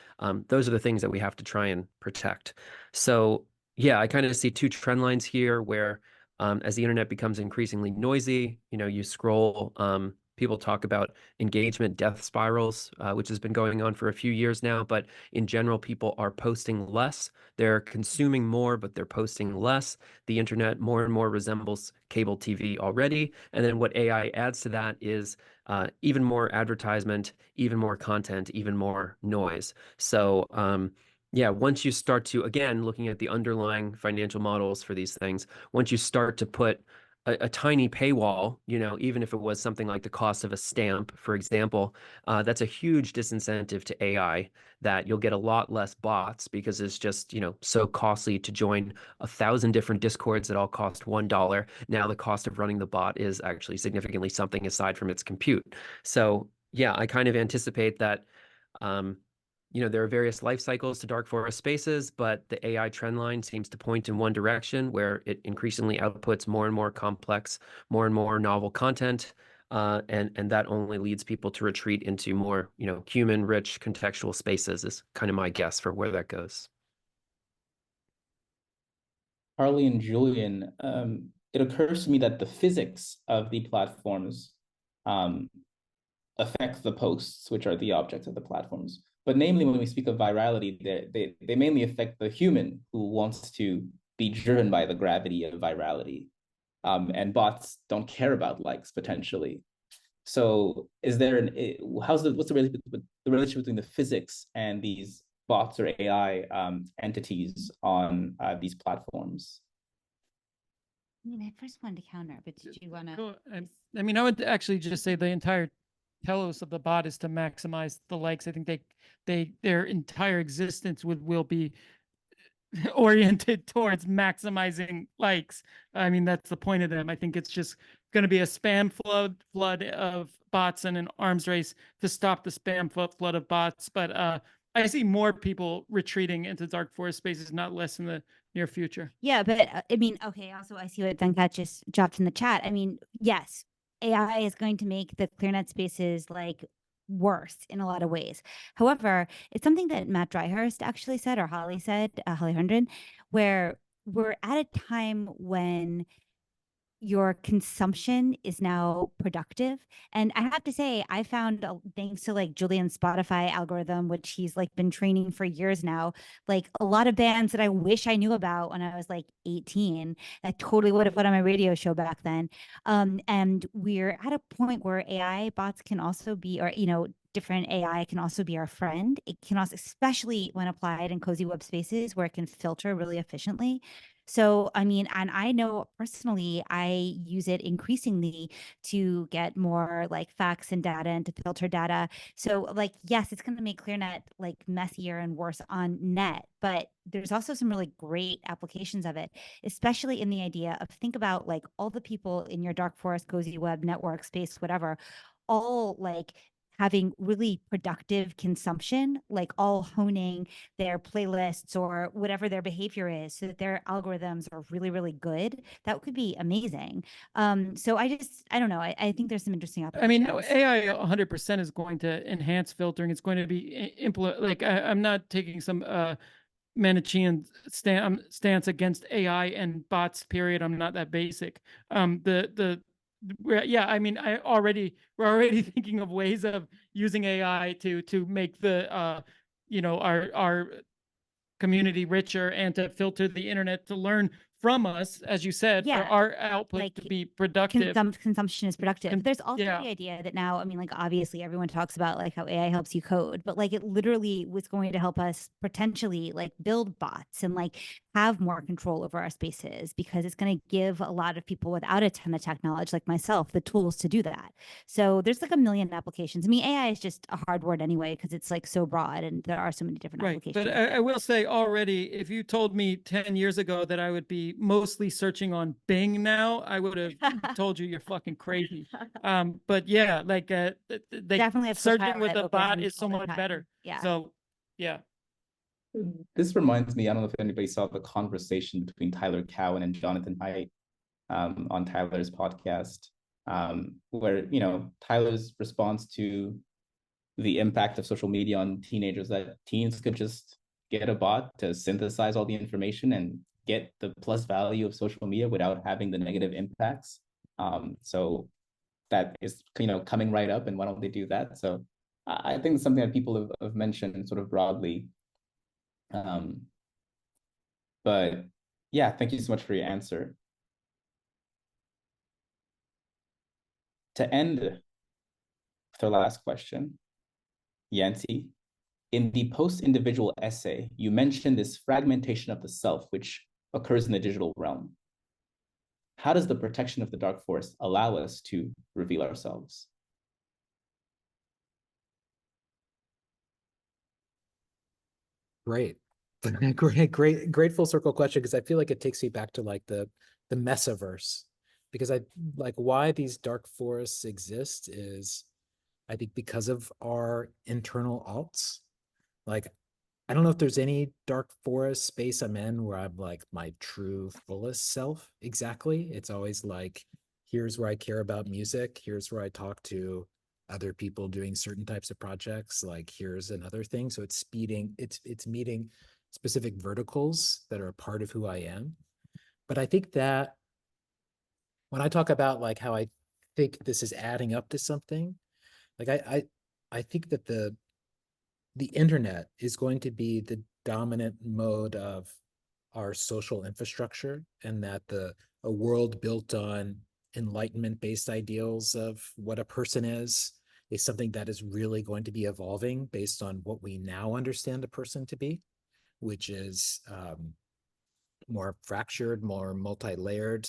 Those are the things that we have to try and protect. So yeah, I kind of see two trend lines here where as the internet becomes increasingly noisy, you scroll, people talk about engagement death spirals, which has been going on for a few years now, but in general, people are posting less. They're consuming more, but they're posting less. The internet more and more resembles cable TV already. And then what AI adds to that is even more advertisement, even more content, even more noise. So yeah, once you start to, again, looking at the underlying financial models for these things, once you start to put a tiny paywall, even if it was something like the cost of a stamp, for example, that's a huge disincentive to AI, that you'll get a lot less bots because it's just, so costly to join 1,000 different Discords that all cost $1. Now the cost of running the bot is actually significantly something aside from its compute. So yeah, I kind of anticipate that, there are various life cycles to dark forest spaces, but the AI trend line seems to point in one direction where it increasingly outputs more and more complex, more and more novel content. And that only leads people to retreat into more, human rich contextual spaces is kind of my guess for where that goes. Harley and Julian, it occurs to me that the physics of the platforms affect the posts, which are the objects of the platforms. But namely, when we speak of virality, they mainly affect the human who wants to be driven by the gravity of virality. And bots don't care about likes potentially. So what's the relationship between the physics and these bots or AI entities on these platforms? I mean, I first wanted to counter, but did you want to? Cool. I mean, I would actually just say the entire telos of the bot is to maximize the likes. I think their entire existence will be oriented towards maximizing likes. I mean, that's the point of them. I think it's just going to be a spam flood of bots and an arms race to stop the spam flood of bots. But I see more people retreating into dark forest spaces, not less in the near future. Yeah, but I mean, okay. Also, I see what Venkat just dropped in the chat. I mean, yes, AI is going to make the ClearNet spaces like worse in a lot of ways. However, it's something that Matt Dryhurst actually said, or Holly said, Holly Herndon, where we're at a time when your consumption is now productive. And I have to say, I found, thanks to like Julian's Spotify algorithm, which he's like been training for years now, like a lot of bands that I wish I knew about when I was like 18, I totally would have put on my radio show back then. And we're at a point where AI bots can also be, or, different AI can also be our friend. It can also, especially when applied in cozy web spaces where it can filter really efficiently. So, I mean, and I know personally, I use it increasingly to get more like facts and data and to filter data. So like, yes, it's going to make ClearNet like messier and worse on net, but there's also some really great applications of it, especially in the idea of think about like all the people in your dark forest, cozy web network space, whatever, all like having really productive consumption, like all honing their playlists or whatever their behavior is so that their algorithms are really, really good. That could be amazing. So I don't know. I think there's some interesting applications. I mean, AI 100% is going to enhance filtering. It's going to be I'm not taking some Manichean stance against AI and bots, period. I'm not that basic. Yeah, I mean, we're already thinking of ways of using AI to make the our community richer and to filter the internet to learn from us, as you said, for our output like, to be productive. Consumption is productive. But there's also the idea that now, I mean, like obviously everyone talks about like how AI helps you code, but like it literally was going to help us potentially like build bots and like have more control over our spaces because it's going to give a lot of people without a ton of tech knowledge like myself the tools to do that. So there's like a million applications. I mean, AI is just a hard word anyway because it's like so broad and there are so many different applications. But I will say already, if you told me 10 years ago that I would be mostly searching on Bing now, I would have told you you're fucking crazy. But yeah, like they definitely searching with a bot is so much better. Yeah. So yeah. This reminds me, I don't know if anybody saw the conversation between Tyler Cowen and Jonathan Haidt on Tyler's podcast, where Tyler's response to the impact of social media on teenagers, that teens could just get a bot to synthesize all the information and get the plus value of social media without having the negative impacts. So that is coming right up, and why don't they do that? So I think it's something that people have mentioned sort of broadly. But yeah, thank you so much for your answer. To end with our last question, Yancey, in the post-individual essay, you mentioned this fragmentation of the self, which occurs in the digital realm. How does the protection of the dark forest allow us to reveal ourselves? Great. Great full circle question, because I feel like it takes me back to like the messaverse, because I like why these dark forests exist is I think because of our internal alts. Like, I don't know if there's any dark forest space I'm in where I'm like my true fullest self exactly. It's always like, here's where I care about music. Here's where I talk to other people doing certain types of projects. Like, here's another thing. So it's meeting specific verticals that are a part of who I am. But I think that when I talk about like how I think this is adding up to something, like I think that the internet is going to be the dominant mode of our social infrastructure, and that a world built on enlightenment-based ideals of what a person is something that is really going to be evolving based on what we now understand a person to be, which is more fractured, more multi-layered.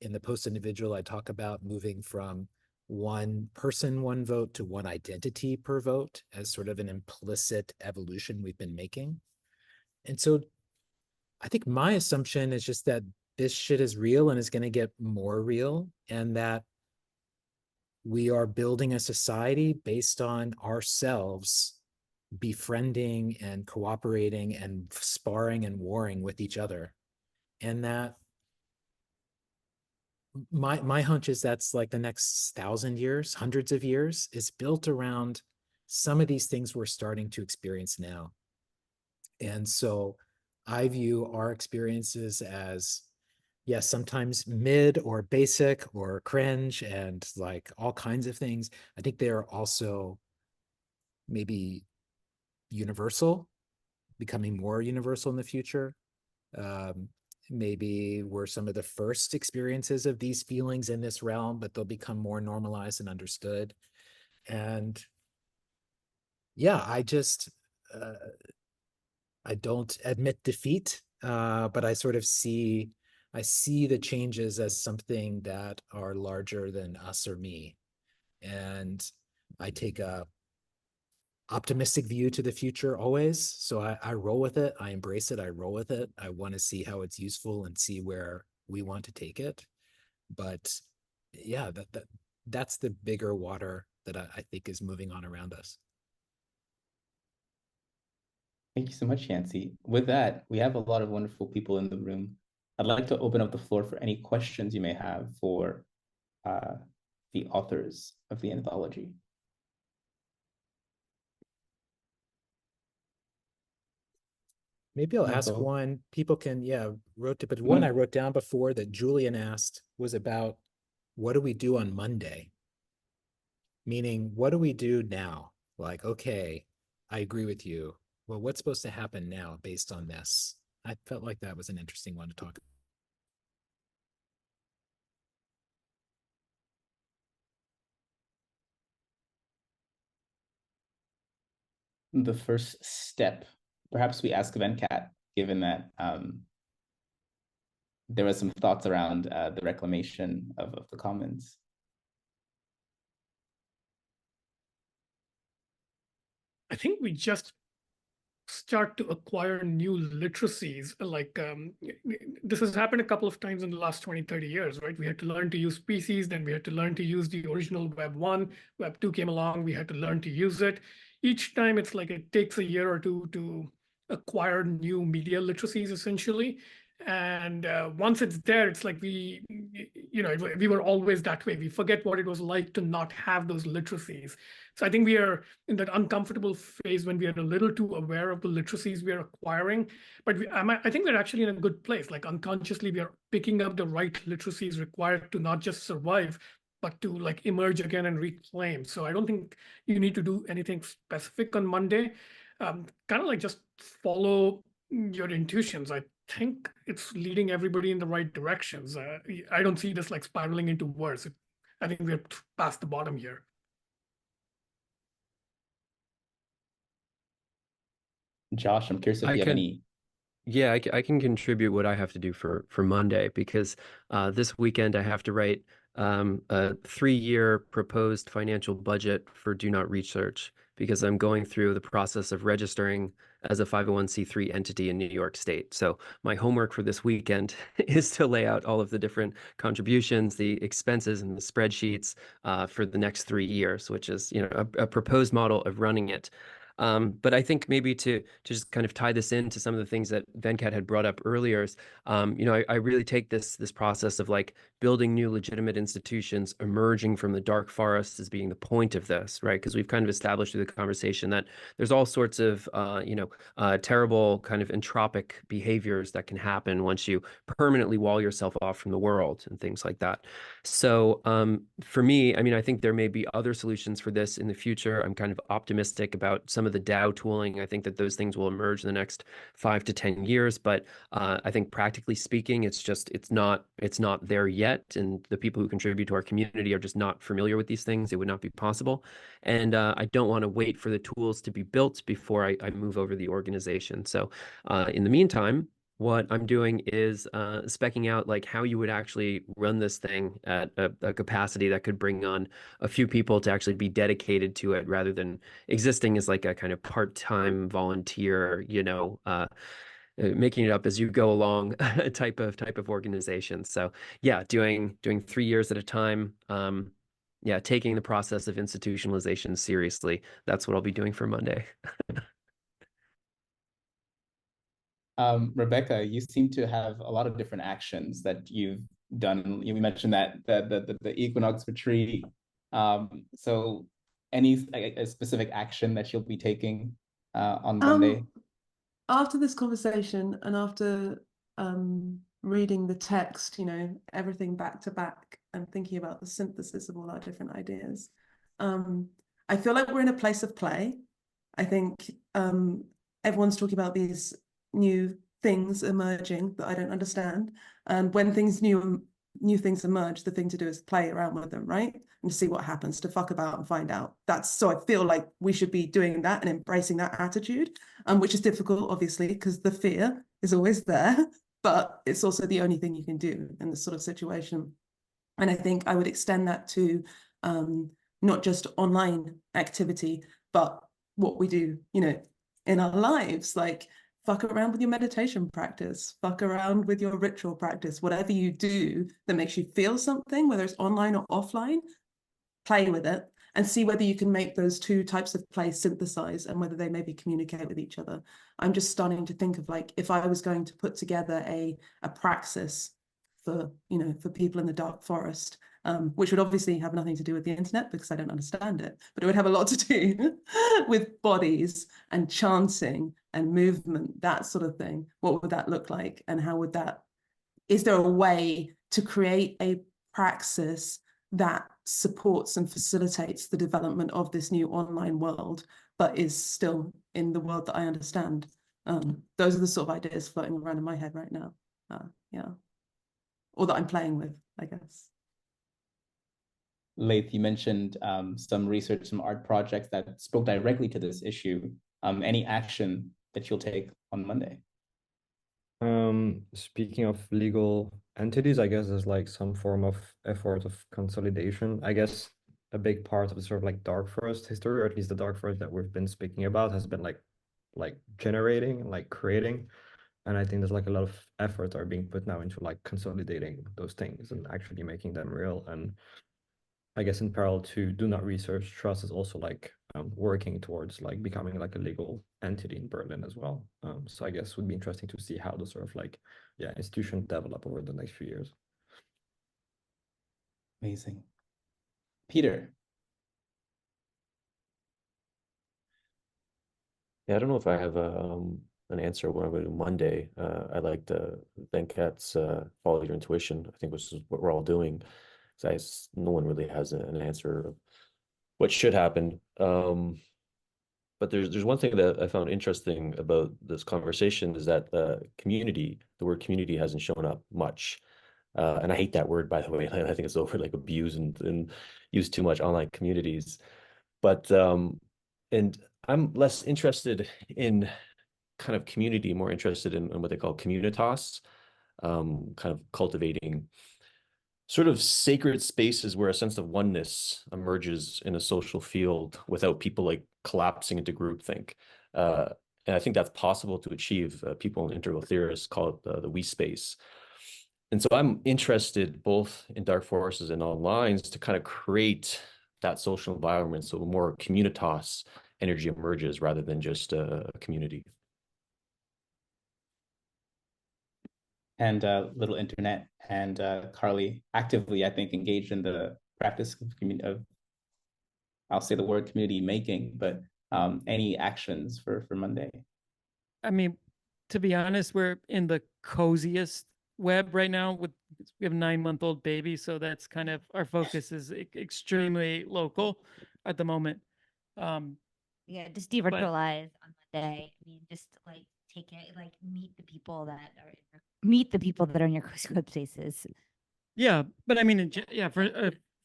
In the post-individual, I talk about moving from one person, one vote to one identity per vote as sort of an implicit evolution we've been making. And so I think my assumption is just that this shit is real and is going to get more real, and that we are building a society based on ourselves befriending and cooperating and sparring and warring with each other. And that my hunch is that's like the next 1,000 years, hundreds of years, is built around some of these things we're starting to experience now. And so I view our experiences as, yes, sometimes mid or basic or cringe and like all kinds of things. I think they are also maybe universal, becoming more universal in the future. Maybe we're some of the first experiences of these feelings in this realm, but they'll become more normalized and understood. And yeah, I just, I don't admit defeat, but I sort of I see the changes as something that are larger than us or me. And I take a optimistic view to the future always. So I roll with it. I embrace it. I roll with it. I want to see how it's useful and see where we want to take it. But yeah, that's the bigger water that I think is moving on around us. Thank you so much, Yancey. With that, we have a lot of wonderful people in the room. I'd like to open up the floor for any questions you may have for the authors of the anthology. Maybe I'll ask one. People can, but one I wrote down before that Julian asked was about, what do we do on Monday? Meaning, what do we do now? Like, okay, I agree with you. Well, what's supposed to happen now based on this? I felt like that was an interesting one to talk about. The first step, perhaps we ask Venkat, given that there were some thoughts around the reclamation of the commons. I think we just start to acquire new literacies. Like this has happened a couple of times in the last 20, 30 years, right? We had to learn to use species, then we had to learn to use the original Web 1, Web 2 came along, we had to learn to use it. Each time it's like it takes a year or two to acquire new media literacies, essentially. And once it's there, it's like we were always that way. We forget what it was like to not have those literacies. So I think we are in that uncomfortable phase when we are a little too aware of the literacies we are acquiring. But I think we're actually in a good place. Like unconsciously, we are picking up the right literacies required to not just survive, but to like emerge again and reclaim. So I don't think you need to do anything specific on Monday. Kind of like just follow your intuitions. I think it's leading everybody in the right directions. I don't see this like spiraling into worse. I think we're past the bottom here. Josh, I'm curious if you have any. Yeah, I can contribute what I have to do for Monday, because this weekend I have to write a 3-year proposed financial budget for Do Not Research, because I'm going through the process of registering as a 501c3 entity in New York State. So my homework for this weekend is to lay out all of the different contributions, the expenses, and the spreadsheets for the next 3 years, which is a proposed model of running it. But I think maybe to just kind of tie this into some of the things that Venkat had brought up earlier is, I really take this process of like building new legitimate institutions emerging from the dark forest as being the point of this, right? Because we've kind of established through the conversation that there's all sorts of terrible kind of entropic behaviors that can happen once you permanently wall yourself off from the world and things like that. So for me, I mean, I think there may be other solutions for this in the future. I'm kind of optimistic about some of the DAO tooling. I think that those things will emerge in the next 5 to 10 years, but I think practically speaking, it's not there yet, and the people who contribute to our community are just not familiar with these things. It would not be possible, and I don't want to wait for the tools to be built before I move over the organization. So in the meantime, what I'm doing is specking out like how you would actually run this thing at a capacity that could bring on a few people to actually be dedicated to it, rather than existing as like a kind of part-time volunteer, making it up as you go along type of organization. So yeah, doing 3 years at a time. Yeah, taking the process of institutionalization seriously. That's what I'll be doing for Monday. Rebecca, you seem to have a lot of different actions that you've done. You mentioned that the equinox retreat. So any a specific action that you'll be taking on Monday? After this conversation and after reading the text, everything back to back and thinking about the synthesis of all our different ideas, I feel like we're in a place of play. I think everyone's talking about these new things emerging that I don't understand. And when new things emerge, the thing to do is play around with them, right? And see what happens, to fuck about and find out. So I feel like we should be doing that and embracing that attitude, which is difficult, obviously, because the fear is always there, but it's also the only thing you can do in this sort of situation. And I think I would extend that to not just online activity, but what we do, in our lives, like fuck around with your meditation practice, fuck around with your ritual practice, whatever you do that makes you feel something, whether it's online or offline, play with it and see whether you can make those two types of play synthesize and whether they maybe communicate with each other. I'm just starting to think of like, if I was going to put together a praxis for people in the dark forest, which would obviously have nothing to do with the internet because I don't understand it, but it would have a lot to do with bodies and chanting and movement, that sort of thing. What would that look like? And is there a way to create a praxis that supports and facilitates the development of this new online world, but is still in the world that I understand? Those are the sort of ideas floating around in my head right now. Yeah. Or that I'm playing with, I guess. Leith, you mentioned some research, some art projects that spoke directly to this issue. Any action that you'll take on Monday? Speaking of legal entities, I guess there's like some form of effort of consolidation. I guess a big part of the sort of like dark forest history, or at least the dark forest that we've been speaking about, has been like generating and like creating. And I think there's like a lot of efforts are being put now into like consolidating those things and actually making them real. And I guess in parallel to Do Not Research, Trust is also like working towards like becoming like a legal entity in Berlin as well. So I guess it would be interesting to see how the sort of like, institutions develop over the next few years. Amazing. Peter. Yeah, I don't know if I have an answer what I'm going to do Monday. I liked Venkat's follow your intuition. I think this is what we're all doing. No one really has an answer of what should happen. But there's one thing that I found interesting about this conversation is that the word community hasn't shown up much. And I hate that word, by the way. I think it's over like abused and used too much, online communities. But and I'm less interested in kind of community, more interested in what they call communitas, kind of cultivating sort of sacred spaces where a sense of oneness emerges in a social field without people like collapsing into groupthink. And I think that's possible to achieve. People in integral theorists call it the we space. And so I'm interested both in dark forests and online to kind of create that social environment, so more communitas energy emerges rather than just a community. And Little Internet and Carly actively, I think, engaged in the practice of I'll say the word community making, but any actions for Monday? I mean, to be honest, we're in the coziest web right now. We have a 9-month-old baby, so that's kind of our focus is extremely local at the moment. Yeah, just devirtualize on Monday. I mean, just like take it, like meet the people that are in your cozy web spaces. Yeah, but I mean,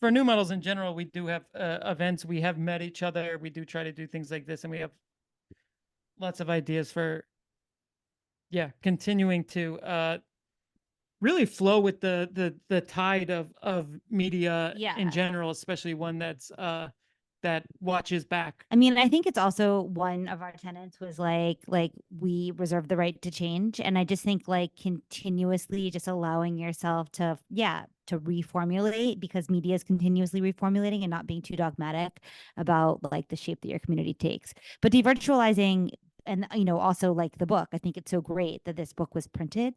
for new models in general, we do have events. We have met each other. We do try to do things like this, and we have lots of ideas for, continuing to really flow with the tide of media in general, especially one that's that watches back. I mean, I think it's also one of our tenets was like we reserve the right to change. And I just think like continuously just allowing yourself to reformulate, because media is continuously reformulating, and not being too dogmatic about like the shape that your community takes. But devirtualizing, and also like the book, I think it's so great that this book was printed,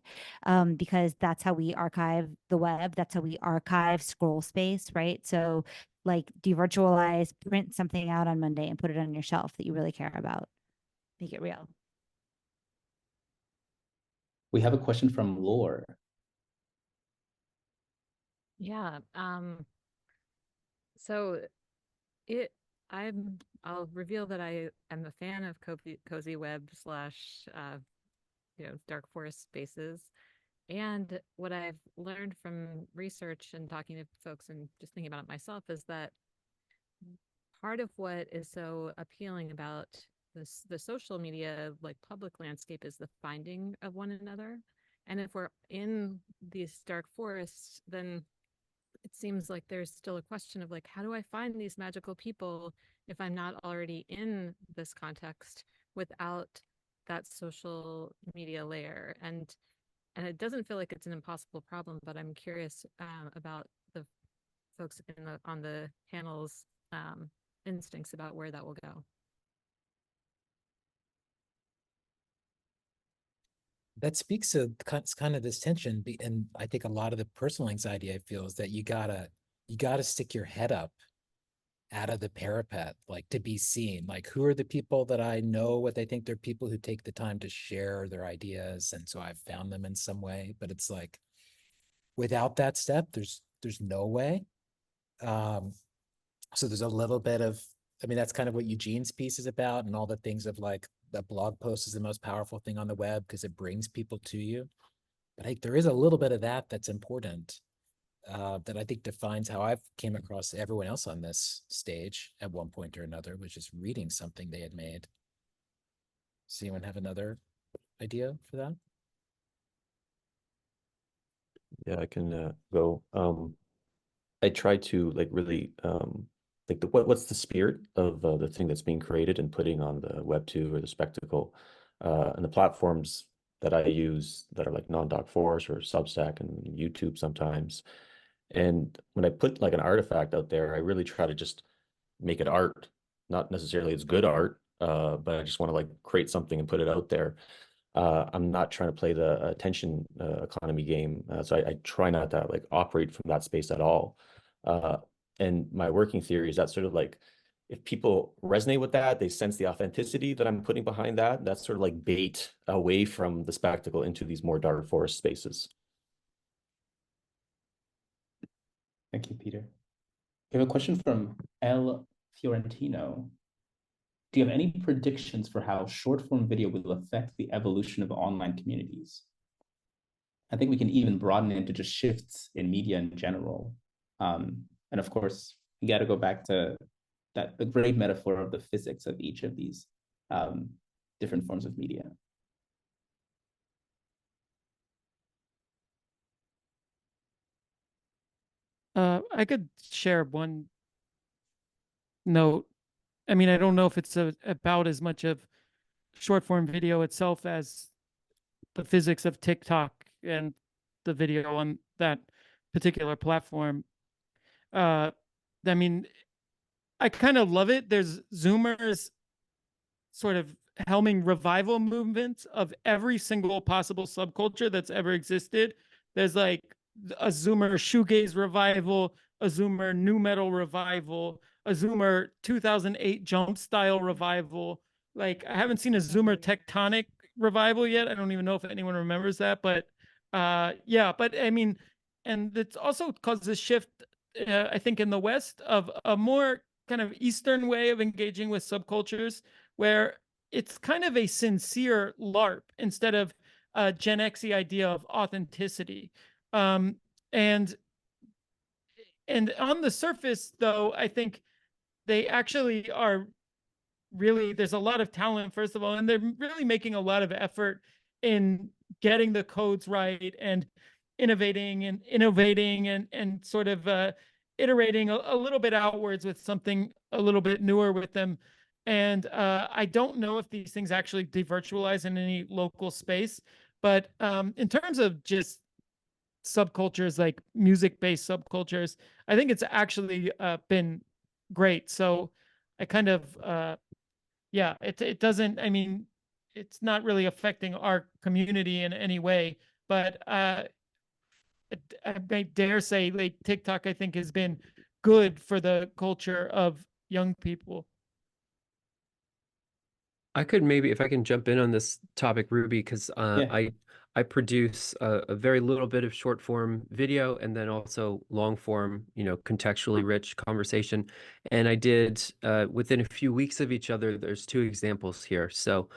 because that's how we archive the web. That's how we archive scroll space, right? So like devirtualize, print something out on Monday and put it on your shelf that you really care about. Make it real. We have a question from Lore. Yeah. So I'll reveal that I am a fan of cozy web / dark forest spaces. And what I've learned from research and talking to folks and just thinking about it myself is that part of what is so appealing about the social media, like public landscape, is the finding of one another. And if we're in these dark forests, then it seems like there's still a question of like, how do I find these magical people if I'm not already in this context without that social media layer? And it doesn't feel like it's an impossible problem, but I'm curious about the folks on the panel's instincts about where that will go. That speaks to kind of this tension, and I think a lot of the personal anxiety I feel is that you gotta stick your head up out of the parapet, like to be seen. Like, who are the people that I know what they think they're people who take the time to share their ideas, and so I've found them in some way. But it's like, without that step, there's no way. So there's a little bit of, I mean, that's kind of what Eugene's piece is about, and all the things of like, the blog post is the most powerful thing on the web because it brings people to you. But like, there is a little bit of that's important, that I think defines how I've came across everyone else on this stage at one point or another, which is reading something they had made. Does anyone have another idea for that? Yeah, I can go. I try to like really like what's the spirit of the thing that's being created and putting on the Web2 or the spectacle, and the platforms that I use that are like non-doc forest or Substack and YouTube sometimes. And when I put like an artifact out there, I really try to just make it art, not necessarily it's good art, but I just want to like create something and put it out there. I'm not trying to play the attention economy game, so I try not to like operate from that space at all. And my working theory is that sort of like, if people resonate with that, they sense the authenticity that I'm putting behind that, that's sort of like bait away from the spectacle into these more dark forest spaces. Thank you, Peter. We have a question from L. Fiorentino. Do you have any predictions for how short-form video will affect the evolution of online communities? I think we can even broaden it into just shifts in media in general. And of course, you got to go back to the great metaphor of the physics of each of these different forms of media. I could share one note. I mean, I don't know if it's about as much of short form video itself as the physics of TikTok and the video on that particular platform. I mean, I kind of love it. There's Zoomers sort of helming revival movements of every single possible subculture that's ever existed. There's like a Zoomer shoegaze revival, a Zoomer nu metal revival, a Zoomer 2008 jump style revival. Like I haven't seen a Zoomer tectonic revival yet. I don't even know if anyone remembers that, but yeah, but I mean, and it's also caused this shift, I think, in the West of a more kind of Eastern way of engaging with subcultures, where it's kind of a sincere LARP instead of a Gen X-y idea of authenticity. And on the surface, though, I think they actually are really, there's a lot of talent, first of all, and they're really making a lot of effort in getting the codes right and innovating and sort of iterating a little bit outwards with something a little bit newer with them. And I don't know if these things actually devirtualize in any local space, but in terms of just subcultures, like music-based subcultures, I think it's actually been great. So I kind of yeah, it doesn't, I mean, it's not really affecting our community in any way, but I dare say like TikTok, I think, has been good for the culture of young people. I could maybe, if I can jump in on this topic, Ruby, because Yeah. I produce a very little bit of short form video and then also long form, contextually rich conversation. And I did, within a few weeks of each other, there's two examples here. So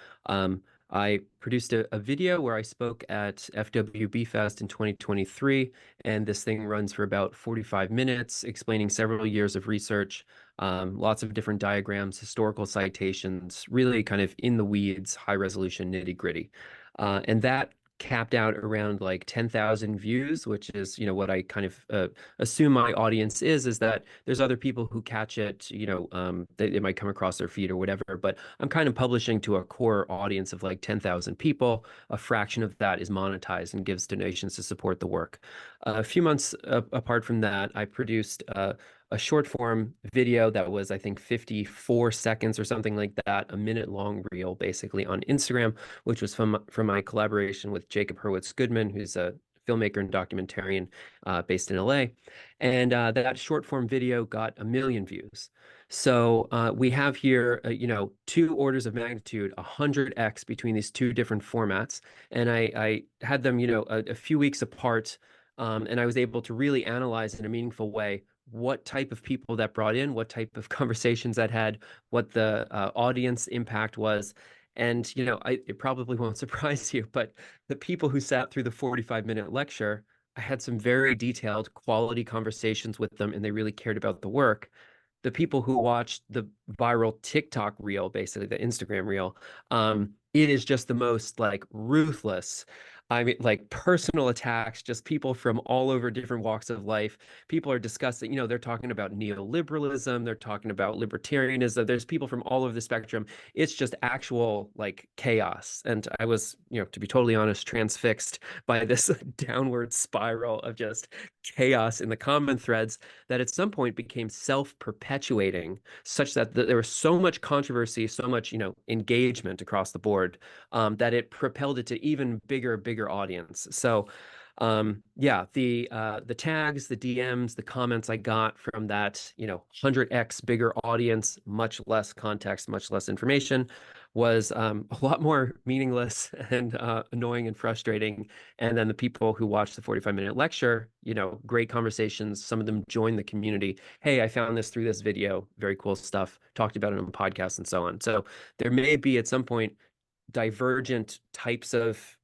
I produced a video where I spoke at FWB Fest in 2023, and this thing runs for about 45 minutes, explaining several years of research, lots of different diagrams, historical citations, really kind of in the weeds, high resolution, nitty gritty. And that capped out around like 10,000 views, which is, what I kind of assume my audience is that there's other people who catch it, they might come across their feed or whatever, but I'm kind of publishing to a core audience of like 10,000 people. A fraction of that is monetized and gives donations to support the work. A few months apart from that, I produced a short form video that was, I think, 54 seconds or something like that, a minute long reel basically on Instagram, which was from my collaboration with Jacob Hurwitz Goodman, who's a filmmaker and documentarian based in LA. And that short form video got 1 million views. So we have here, 2 orders of magnitude, 100x between these 2 different formats. And I had them, a few weeks apart. And I was able to really analyze in a meaningful way what type of people that brought in, what type of conversations that had, what the audience impact was. And, it probably won't surprise you, but the people who sat through the 45-minute lecture, I had some very detailed quality conversations with them, and they really cared about the work. The people who watched the viral TikTok reel, basically the Instagram reel, it is just the most like ruthless, I mean, like personal attacks, just people from all over different walks of life. People are discussing, they're talking about neoliberalism, they're talking about libertarianism. There's people from all over the spectrum. It's just actual like chaos. And I was, to be totally honest, transfixed by this downward spiral of just chaos in the common threads that at some point became self-perpetuating, such that there was so much controversy, so much, engagement across the board, that it propelled it to even bigger audience. So yeah, the tags, the DMs, the comments I got from that, 100x bigger audience, much less context, much less information, was a lot more meaningless and annoying and frustrating. And then the people who watched the 45-minute lecture, great conversations. Some of them joined the community. Hey, I found this through this video. Very cool stuff. Talked about it on podcasts and so on. So there may be at some point divergent types of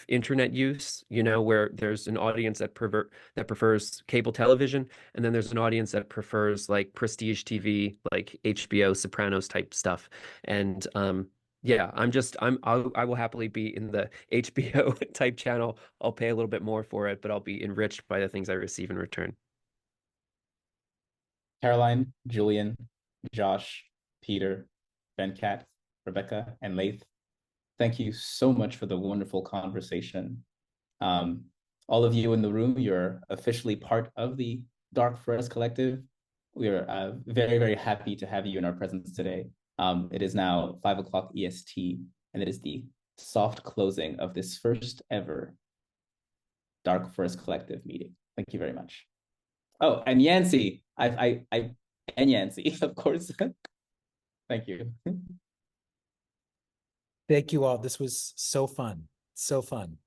internet use, where there's an audience that prefers cable television, and then there's an audience that prefers like prestige TV, like HBO, Sopranos type stuff. And yeah, I will happily be in the HBO type channel. I'll pay a little bit more for it, but I'll be enriched by the things I receive in return. Caroline, Julian, Josh, Peter, Venkat, Rebecca, and Leith, thank you so much for the wonderful conversation. All of you in the room, you're officially part of the Dark Forest Collective. We are very, very happy to have you in our presence today. It is now 5 o'clock EST, and it is the soft closing of this first ever Dark Forest Collective meeting. Thank you very much. Oh, and Yancey, and Yancey, of course. Thank you. Thank you all. This was so fun. So fun.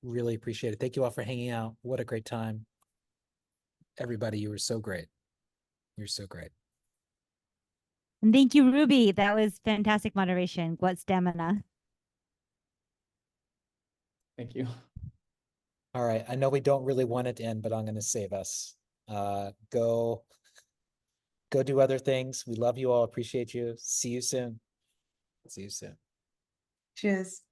Really appreciate it. Thank you all for hanging out. What a great time. Everybody, you were so great. You're so great. And thank you, Ruby. That was fantastic moderation. What stamina. Thank you. All right. I know we don't really want it to end, but I'm going to save us. Go do other things. We love you all. Appreciate you. See you soon. See you soon. Cheers.